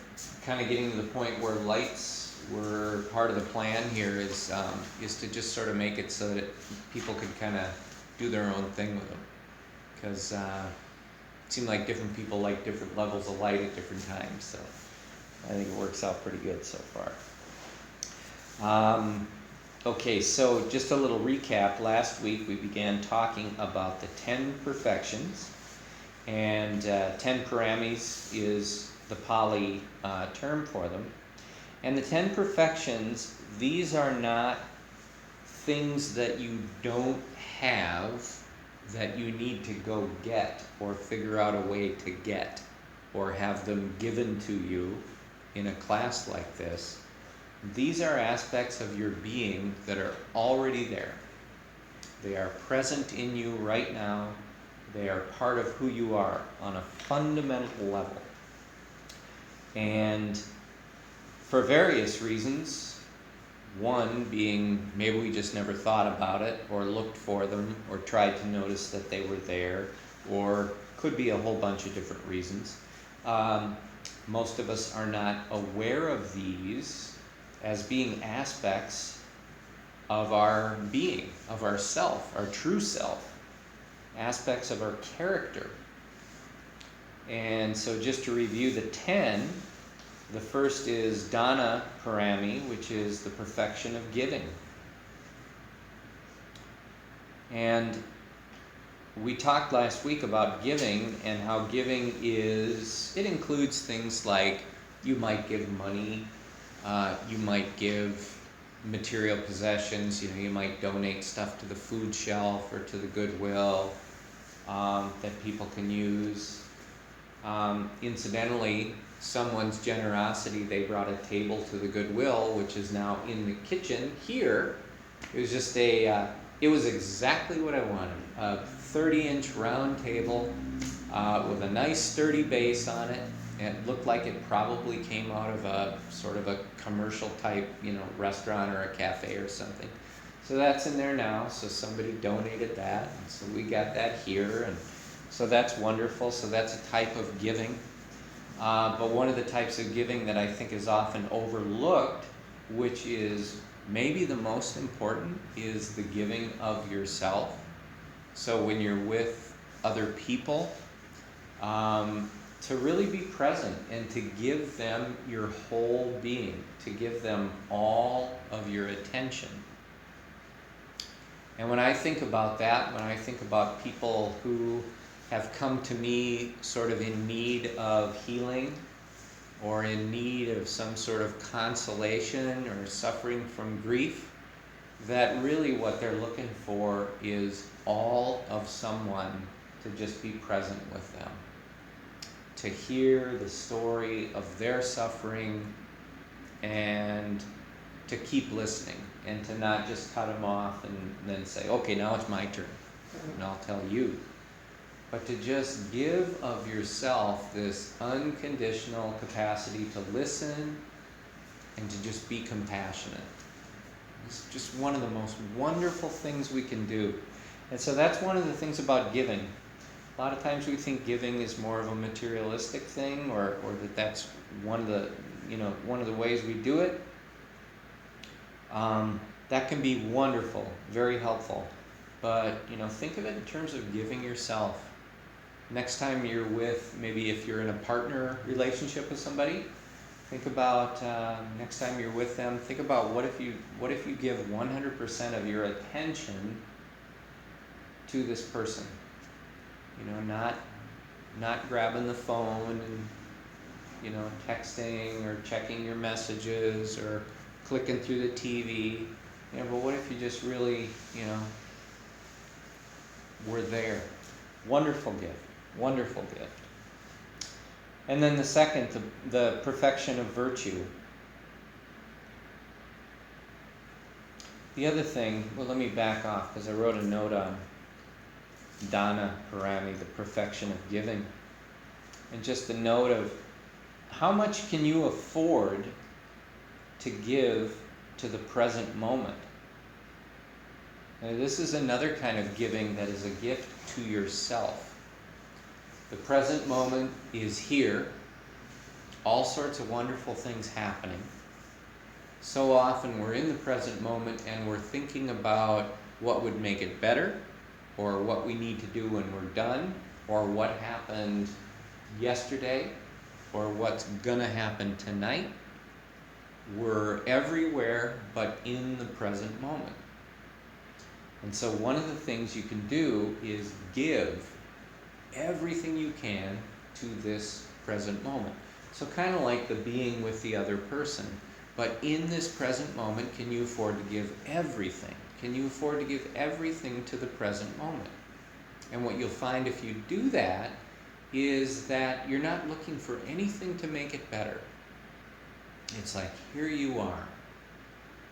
kind of getting to the point where lights were part of the plan here, is to just sort of make it so that people could kind of do their own thing with them. Because it seemed like different people like different levels of light at different times, so I think it works out pretty good so far. Okay, so just a little recap. Last week we began talking about the 10 perfections, and 10 paramis is the Pali term for them. And the 10 perfections, these are not things that you don't have that you need to go get or figure out a way to get or have them given to you in a class like this. These are aspects of your being that are already there. They are present in you right now. They are part of who you are on a fundamental level. And for various reasons. One being maybe we just never thought about it or looked for them or tried to notice that they were there, or could be a whole bunch of different reasons. Most of us are not aware of these as being aspects of our being, of our self, our true self, aspects of our character. And so just to review the 10, the first is dhamma-vicaya, which is the perfection of giving. And we talked last week about giving and how giving it includes things like you might give money, you might give material possessions, you might donate stuff to the food shelf or to the Goodwill that people can use. Incidentally, someone's generosity, they brought a table to the Goodwill, which is now in the kitchen here. It was just it was exactly what I wanted. A 30-inch round table with a nice sturdy base on it. It looked like it probably came out of a sort of a commercial type, restaurant or a cafe or something. So that's in there now. So somebody donated that, and so we got that here, and so that's wonderful. So that's a type of giving. But one of the types of giving that I think is often overlooked, which is maybe the most important, is the giving of yourself. So when you're with other people, to really be present and to give them your whole being, to give them all of your attention. And when I think about that, when I think about people who have come to me sort of in need of healing or in need of some sort of consolation or suffering from grief, that really what they're looking for is all of someone to just be present with them, to hear the story of their suffering and to keep listening and to not just cut them off and then say, okay, now it's my turn and I'll tell you. But to just give of yourself this unconditional capacity to listen and to just be compassionate. It's just one of the most wonderful things we can do. And so that's one of the things about giving. A lot of times we think giving is more of a materialistic thing, or that's one of the ways we do it. That can be wonderful, very helpful. But think of it in terms of giving yourself. Next time you're with, maybe if you're in a partner relationship with somebody, think about next time you're with them, think about what if you give 100% of your attention to this person. Not grabbing the phone and texting or checking your messages or clicking through the TV. But what if you just really were there? Wonderful gift. Wonderful gift. And then the second, the perfection of virtue. The other thing, well, let me back off because I wrote a note on dhamma-vicaya, the perfection of giving. And just a note of how much can you afford to give to the present moment? Now, this is another kind of giving that is a gift to yourself. The present moment is here. All sorts of wonderful things happening. So often we're in the present moment and we're thinking about what would make it better, or what we need to do when we're done, or what happened yesterday, or what's gonna happen tonight. We're everywhere but in the present moment. And so one of the things you can do is give everything you can to this present moment. So kind of like the being with the other person. But in this present moment, can you afford to give everything? Can you afford to give everything to the present moment? And what you'll find if you do that is that you're not looking for anything to make it better. It's like, here you are.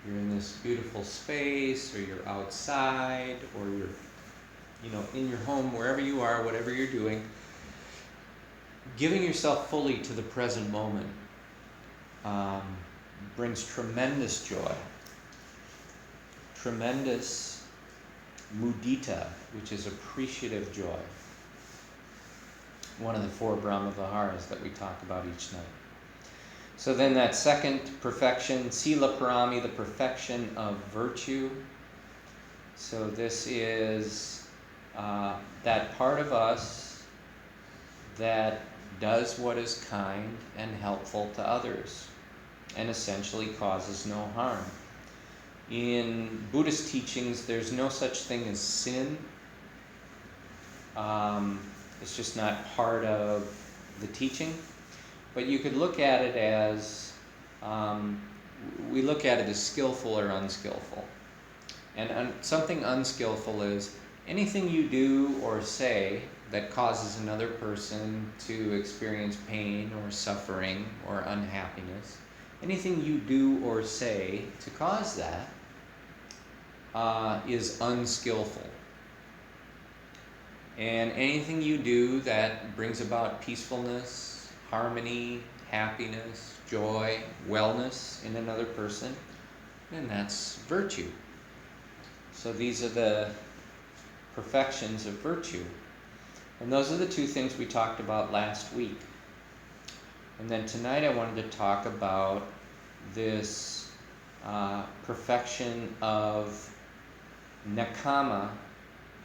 You're in this beautiful space, or you're outside, or you're in your home, wherever you are, whatever you're doing, giving yourself fully to the present moment. brings tremendous joy. Tremendous mudita, which is appreciative joy. One of the 4 Brahma-viharas that we talk about each night. So then that second perfection, sila parami, the perfection of virtue. So this is that part of us that does what is kind and helpful to others and essentially causes no harm. In Buddhist teachings, there's no such thing as sin. It's just not part of the teaching. But you could look at it as, we look at it as skillful or unskillful. And something unskillful is anything you do or say that causes another person to experience pain or suffering or unhappiness. Anything you do or say to cause that is unskillful. And anything you do that brings about peacefulness, harmony, happiness, joy, wellness in another person, then that's virtue. So these are the perfections of virtue. And those are the 2 things we talked about last week. And then tonight I wanted to talk about this perfection of nekama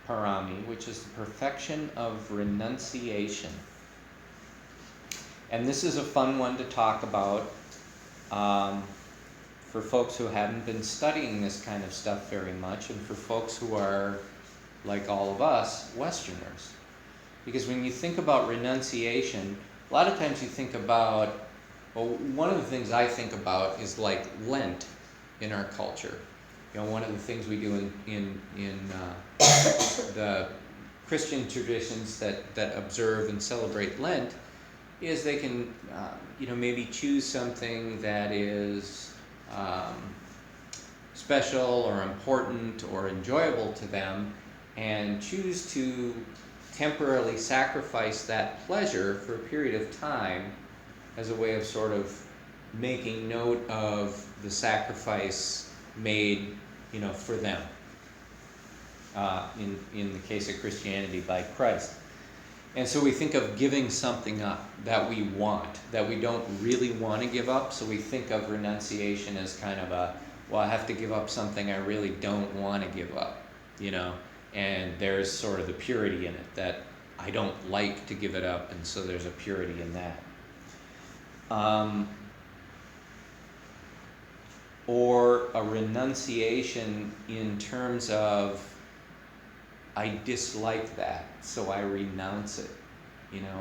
parami, which is the perfection of renunciation. And this is a fun one to talk about for folks who haven't been studying this kind of stuff very much, and for folks who are, like all of us, Westerners. Because when you think about renunciation, a lot of times you think about, well, one of the things I think about is like Lent in our culture. You know, one of the things we do in the Christian traditions that observe and celebrate Lent is they can, maybe choose something that is special or important or enjoyable to them and choose to temporarily sacrifice that pleasure for a period of time as a way of sort of making note of the sacrifice made, for them. In the case of Christianity, by Christ. And so we think of giving something up that we want, that we don't really want to give up. So we think of renunciation as kind of I have to give up something I really don't want to give up, and there's sort of the purity in it that I don't like to give it up, and so there's a purity in that. Or a renunciation in terms of I dislike that, so I renounce it.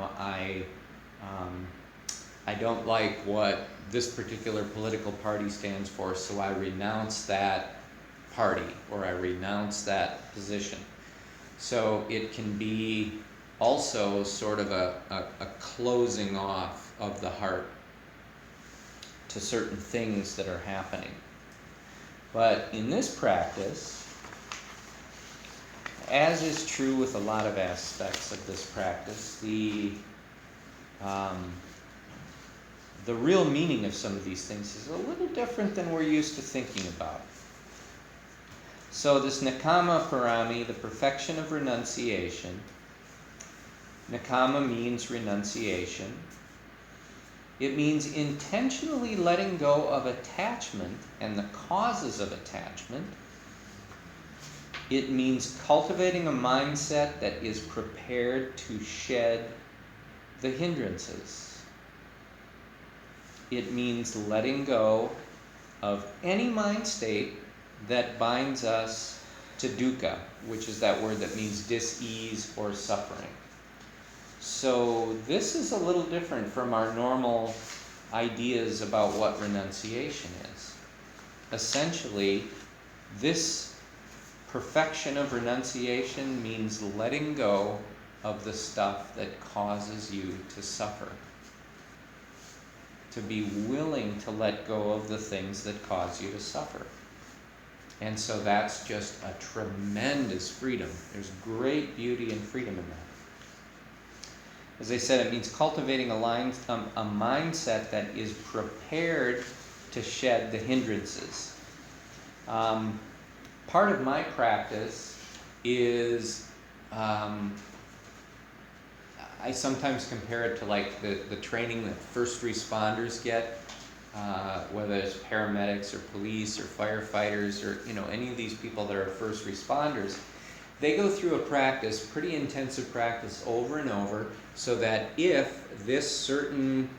I don't like what this particular political party stands for, so I renounce that party, or I renounce that position. So it can be also sort of a closing off of the heart to certain things that are happening. But in this practice, as is true with a lot of aspects of this practice, the real meaning of some of these things is a little different than we're used to thinking about. So this nekama parami, the perfection of renunciation, nekama means renunciation. It means intentionally letting go of attachment and the causes of attachment. It means cultivating a mindset that is prepared to shed the hindrances. It means letting go of any mind state that binds us to dukkha, which is that word that means dis-ease or suffering. So this is a little different from our normal ideas about what renunciation is. Essentially, this perfection of renunciation means letting go of the stuff that causes you to suffer. To be willing to let go of the things that cause you to suffer. And so that's just a tremendous freedom. There's great beauty and freedom in that. As I said, it means cultivating a mindset that is prepared to shed the hindrances. Part of my practice is, I sometimes compare it to like the training that first responders get, whether it's paramedics or police or firefighters or any of these people that are first responders. They go through a practice, pretty intensive practice over and over, so that if this certain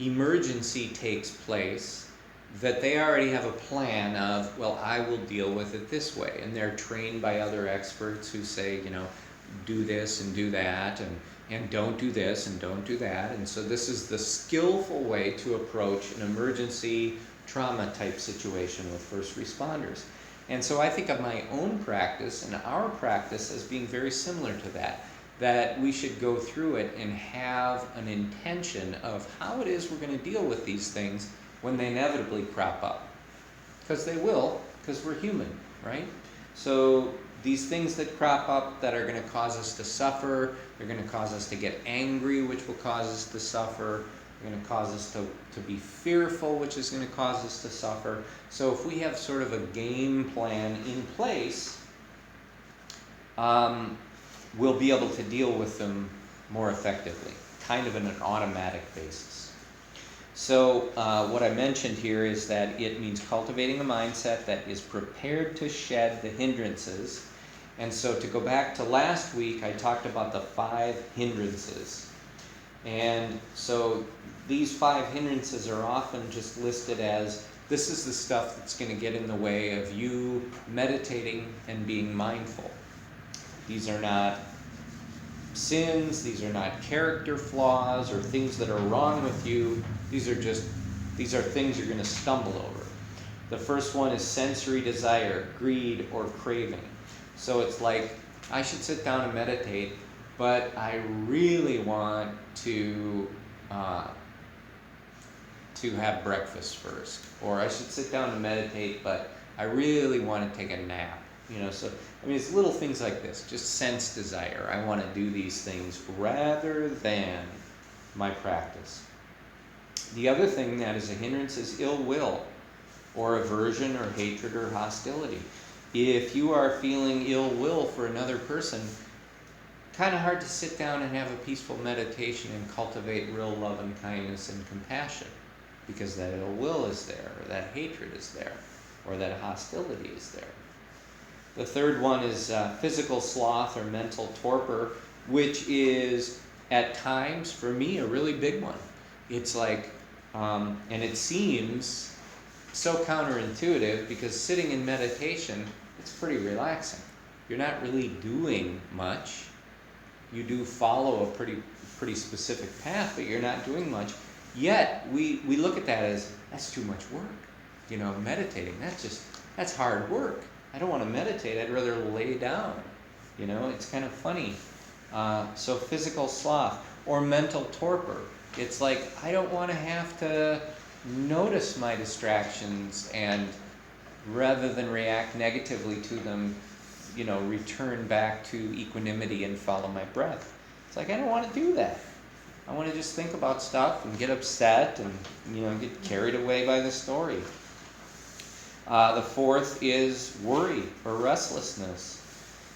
emergency takes place, that they already have a plan of, well, I will deal with it this way. And they're trained by other experts who say, do this and do that, and don't do this and don't do that. And so this is the skillful way to approach an emergency trauma type situation with first responders. And so I think of my own practice and our practice as being very similar to that we should go through it and have an intention of how it is we're going to deal with these things when they inevitably crop up. Because they will, because we're human, right? So these things that crop up that are going to cause us to suffer, they're going to cause us to get angry, which will cause us to suffer. They're going to cause us to be fearful, which is going to cause us to suffer. So if we have sort of a game plan in place, we'll be able to deal with them more effectively, kind of in an automatic basis. So what I mentioned here is that it means cultivating a mindset that is prepared to shed the hindrances. And so to go back to last week, I talked about the 5 hindrances. And so these 5 hindrances are often just listed as, this is the stuff that's going to get in the way of you meditating and being mindful. These are not sins, these are not character flaws or things that are wrong with you. These are things you're going to stumble over. The first one is sensory desire, greed, or craving. So it's like, I should sit down and meditate, but I really want to have breakfast first. Or I should sit down and meditate, but I really want to take a nap. So it's little things like this, just sense desire. I want to do these things rather than my practice. The other thing that is a hindrance is ill will, or aversion, or hatred, or hostility. If you are feeling ill will for another person, kind of hard to sit down and have a peaceful meditation and cultivate real love and kindness and compassion, because that ill will is there, or that hatred is there, or that hostility is there. The third one is physical sloth or mental torpor, which is at times, for me, a really big one. It's like, and it seems so counterintuitive, because sitting in meditation, it's pretty relaxing. You're not really doing much. You do follow a pretty specific path, but you're not doing much. Yet, we look at that as, that's too much work. Meditating, that's hard work. I don't want to meditate, I'd rather lay down. It's kind of funny. So physical sloth or mental torpor. It's like, I don't want to have to notice my distractions and rather than react negatively to them, return back to equanimity and follow my breath. It's like, I don't want to do that. I want to just think about stuff and get upset and, get carried away by the story. The fourth is worry or restlessness.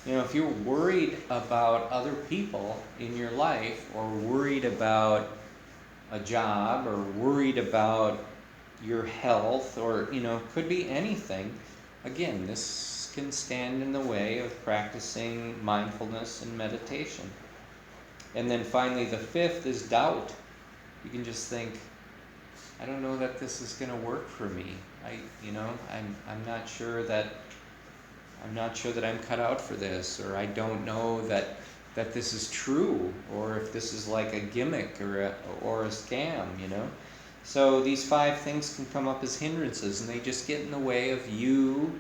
If you're worried about other people in your life, or worried about a job, or worried about your health, or, could be anything, again, this can stand in the way of practicing mindfulness and meditation. And then finally, the fifth is doubt. You can just think, I don't know that this is going to work for me. I'm not sure that I'm cut out for this, or I don't know that this is true, or if this is like a gimmick or a scam, So these 5 things can come up as hindrances, and they just get in the way of you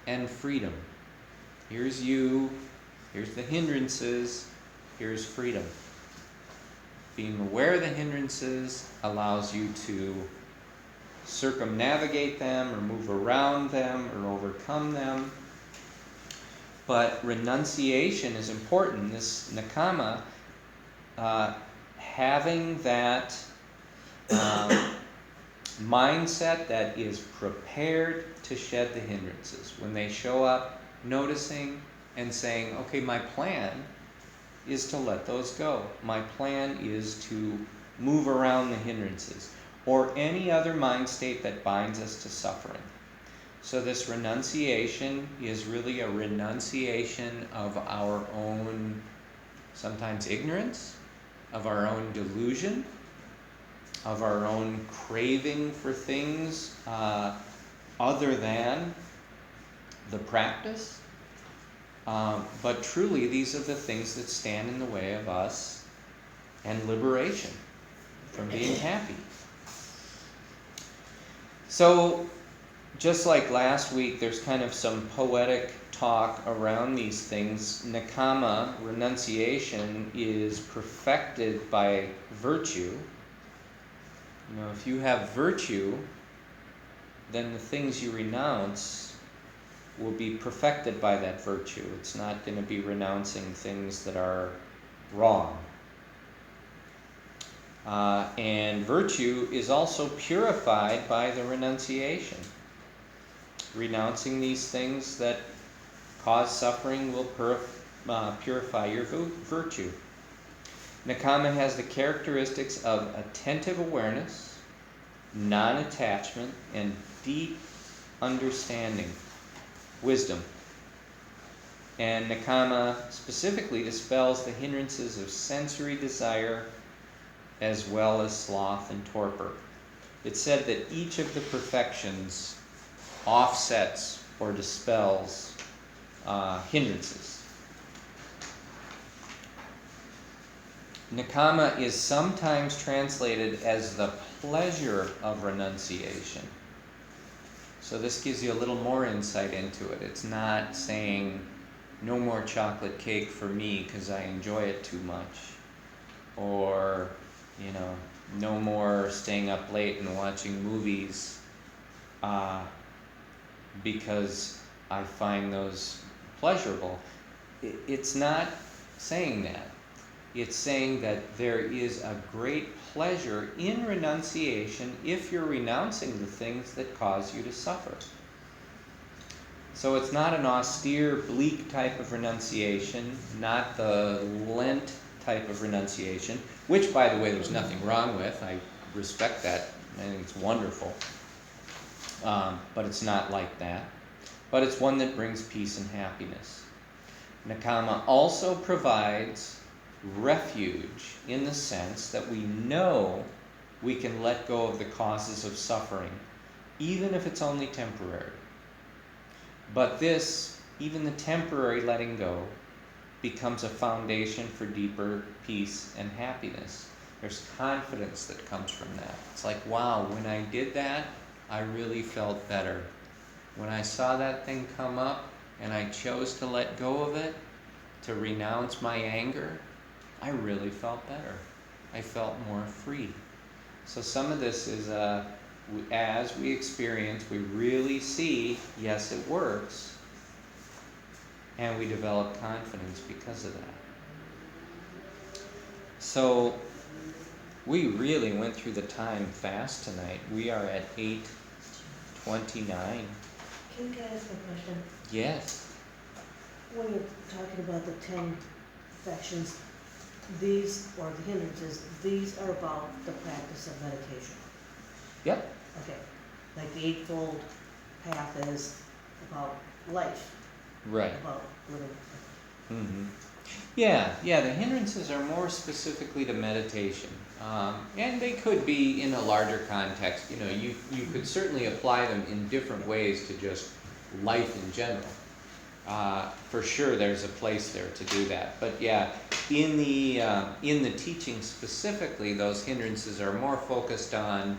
and freedom. Here's you, here's the hindrances, here's freedom. Being aware of the hindrances allows you to circumnavigate them, or move around them, or overcome them. But renunciation is important. This nakama, having that mindset that is prepared to shed the hindrances. When they show up, noticing and saying, okay, my plan is to let those go. My plan is to move around the hindrances or any other mind state that binds us to suffering. So this renunciation is really a renunciation of our own, sometimes ignorance, of our own delusion, of our own craving for things other than the practice. But truly, these are the things that stand in the way of us and liberation from being happy. So, just like last week, there's kind of some poetic talk around these things. Nekama, renunciation, is perfected by virtue. You know, if you have virtue, then the things you renounce will be perfected by that virtue. It's not going to be renouncing things that are wrong. And virtue is also purified by the renunciation. Renouncing these things that cause suffering will purify your virtue. Nekama has the characteristics of attentive awareness, non-attachment, and deep understanding, wisdom. And Nekama specifically dispels the hindrances of sensory desire as well as sloth and torpor. It's said that each of the perfections offsets or dispels hindrances. Nekama is sometimes translated as the pleasure of renunciation. So this gives you a little more insight into it. It's not saying no more chocolate cake for me because I enjoy it too much. Or, you know, no more staying up late and watching movies because I find those pleasurable. It's not saying that. It's saying that there is a great pleasure in renunciation if you're renouncing the things that cause you to suffer. So it's not an austere, bleak type of renunciation, not the Lent type of renunciation, which, by the way, there's nothing wrong with. I respect that. I think it's wonderful. But it's not like that. But it's one that brings peace and happiness. Nekama also provides refuge in the sense that we know we can let go of the causes of suffering, even if it's only temporary. But this, even the temporary letting go, becomes a foundation for deeper peace and happiness. There's confidence that comes from that. It's like, wow, when I did that, I really felt better. When I saw that thing come up and I chose to let go of it, to renounce my anger, I really felt better. I felt more free. So some of this is, as we experience, we really see, yes, it works, and we develop confidence because of that. So we really went through the time fast tonight. We are at 8:29. Can I ask a question? Yes. When you're talking about the 10 perfections, these, or the hindrances, these are about the practice of meditation. Yep. Okay. Like the Eightfold Path is about life. Right. About living. Mm-hmm. Yeah, the hindrances are more specifically to meditation. And they could be in a larger context. You know, you could certainly apply them in different ways to just life in general. For sure, there's a place there to do that. But yeah, in the teaching specifically, those hindrances are more focused on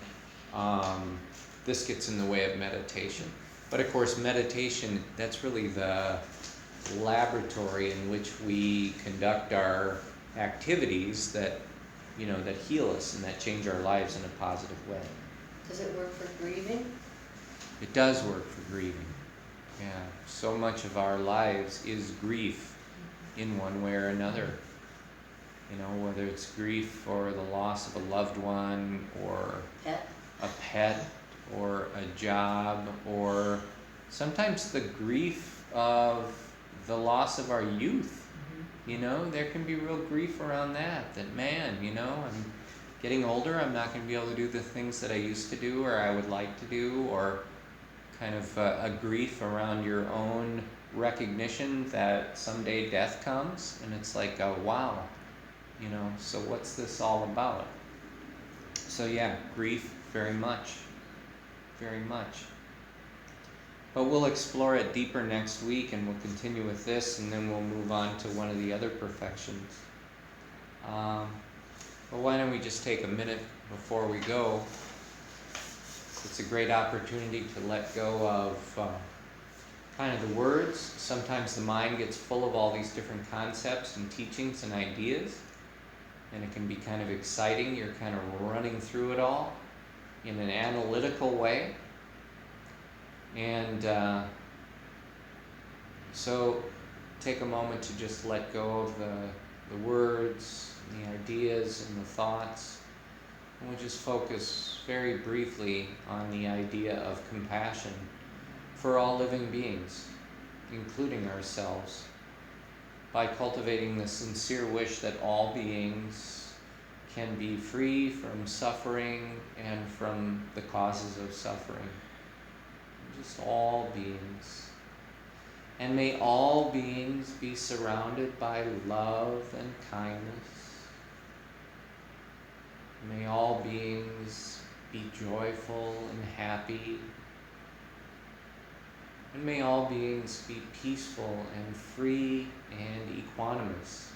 this gets in the way of meditation. But of course, meditation, that's really the laboratory in which we conduct our activities that, you know, that heal us and that change our lives in a positive way. Does it work for grieving? It does work for grieving. Yeah, so much of our lives is grief in one way or another. You know, whether it's grief for the loss of a loved one or Pet? a pet, or a job, or sometimes the grief of the loss of our youth. You know, there can be real grief around that, man, you know, I'm getting older, I'm not going to be able to do the things that I used to do or I would like to do, or kind of a grief around your own recognition that someday death comes, and it's like, oh, wow, you know, so what's this all about? So yeah, grief, very much, very much. But we'll explore it deeper next week, and we'll continue with this, and then we'll move on to one of the other perfections. But why don't we just take a minute before we go? It's a great opportunity to let go of kind of the words. Sometimes the mind gets full of all these different concepts and teachings and ideas, and it can be kind of exciting. You're kind of running through it all in an analytical way. And so take a moment to just let go of the words, and the ideas, and the thoughts. And we'll just focus very briefly on the idea of compassion for all living beings, including ourselves, by cultivating the sincere wish that all beings can be free from suffering and from the causes of suffering. Just all beings. And may all beings be surrounded by love and kindness. May all beings be joyful and happy. And may all beings be peaceful and free and equanimous.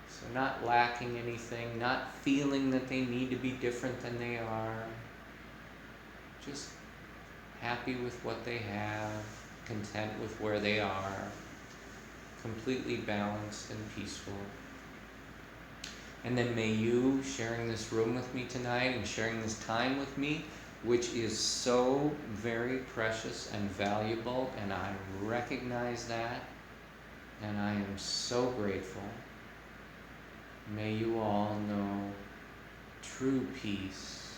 So not lacking anything, not feeling that they need to be different than they are. Just happy with what they have, content with where they are, completely balanced and peaceful. And then may you, sharing this room with me tonight and sharing this time with me, which is so very precious and valuable, and I recognize that, and I am so grateful. May you all know true peace.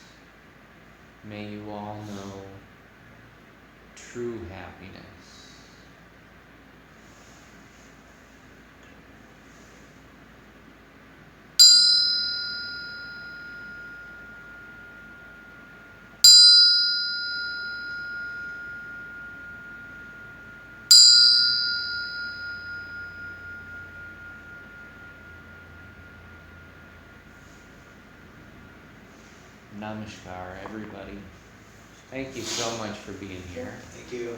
May you all know true happiness. Namaskar, everybody. Thank you so much for being here. Thank you.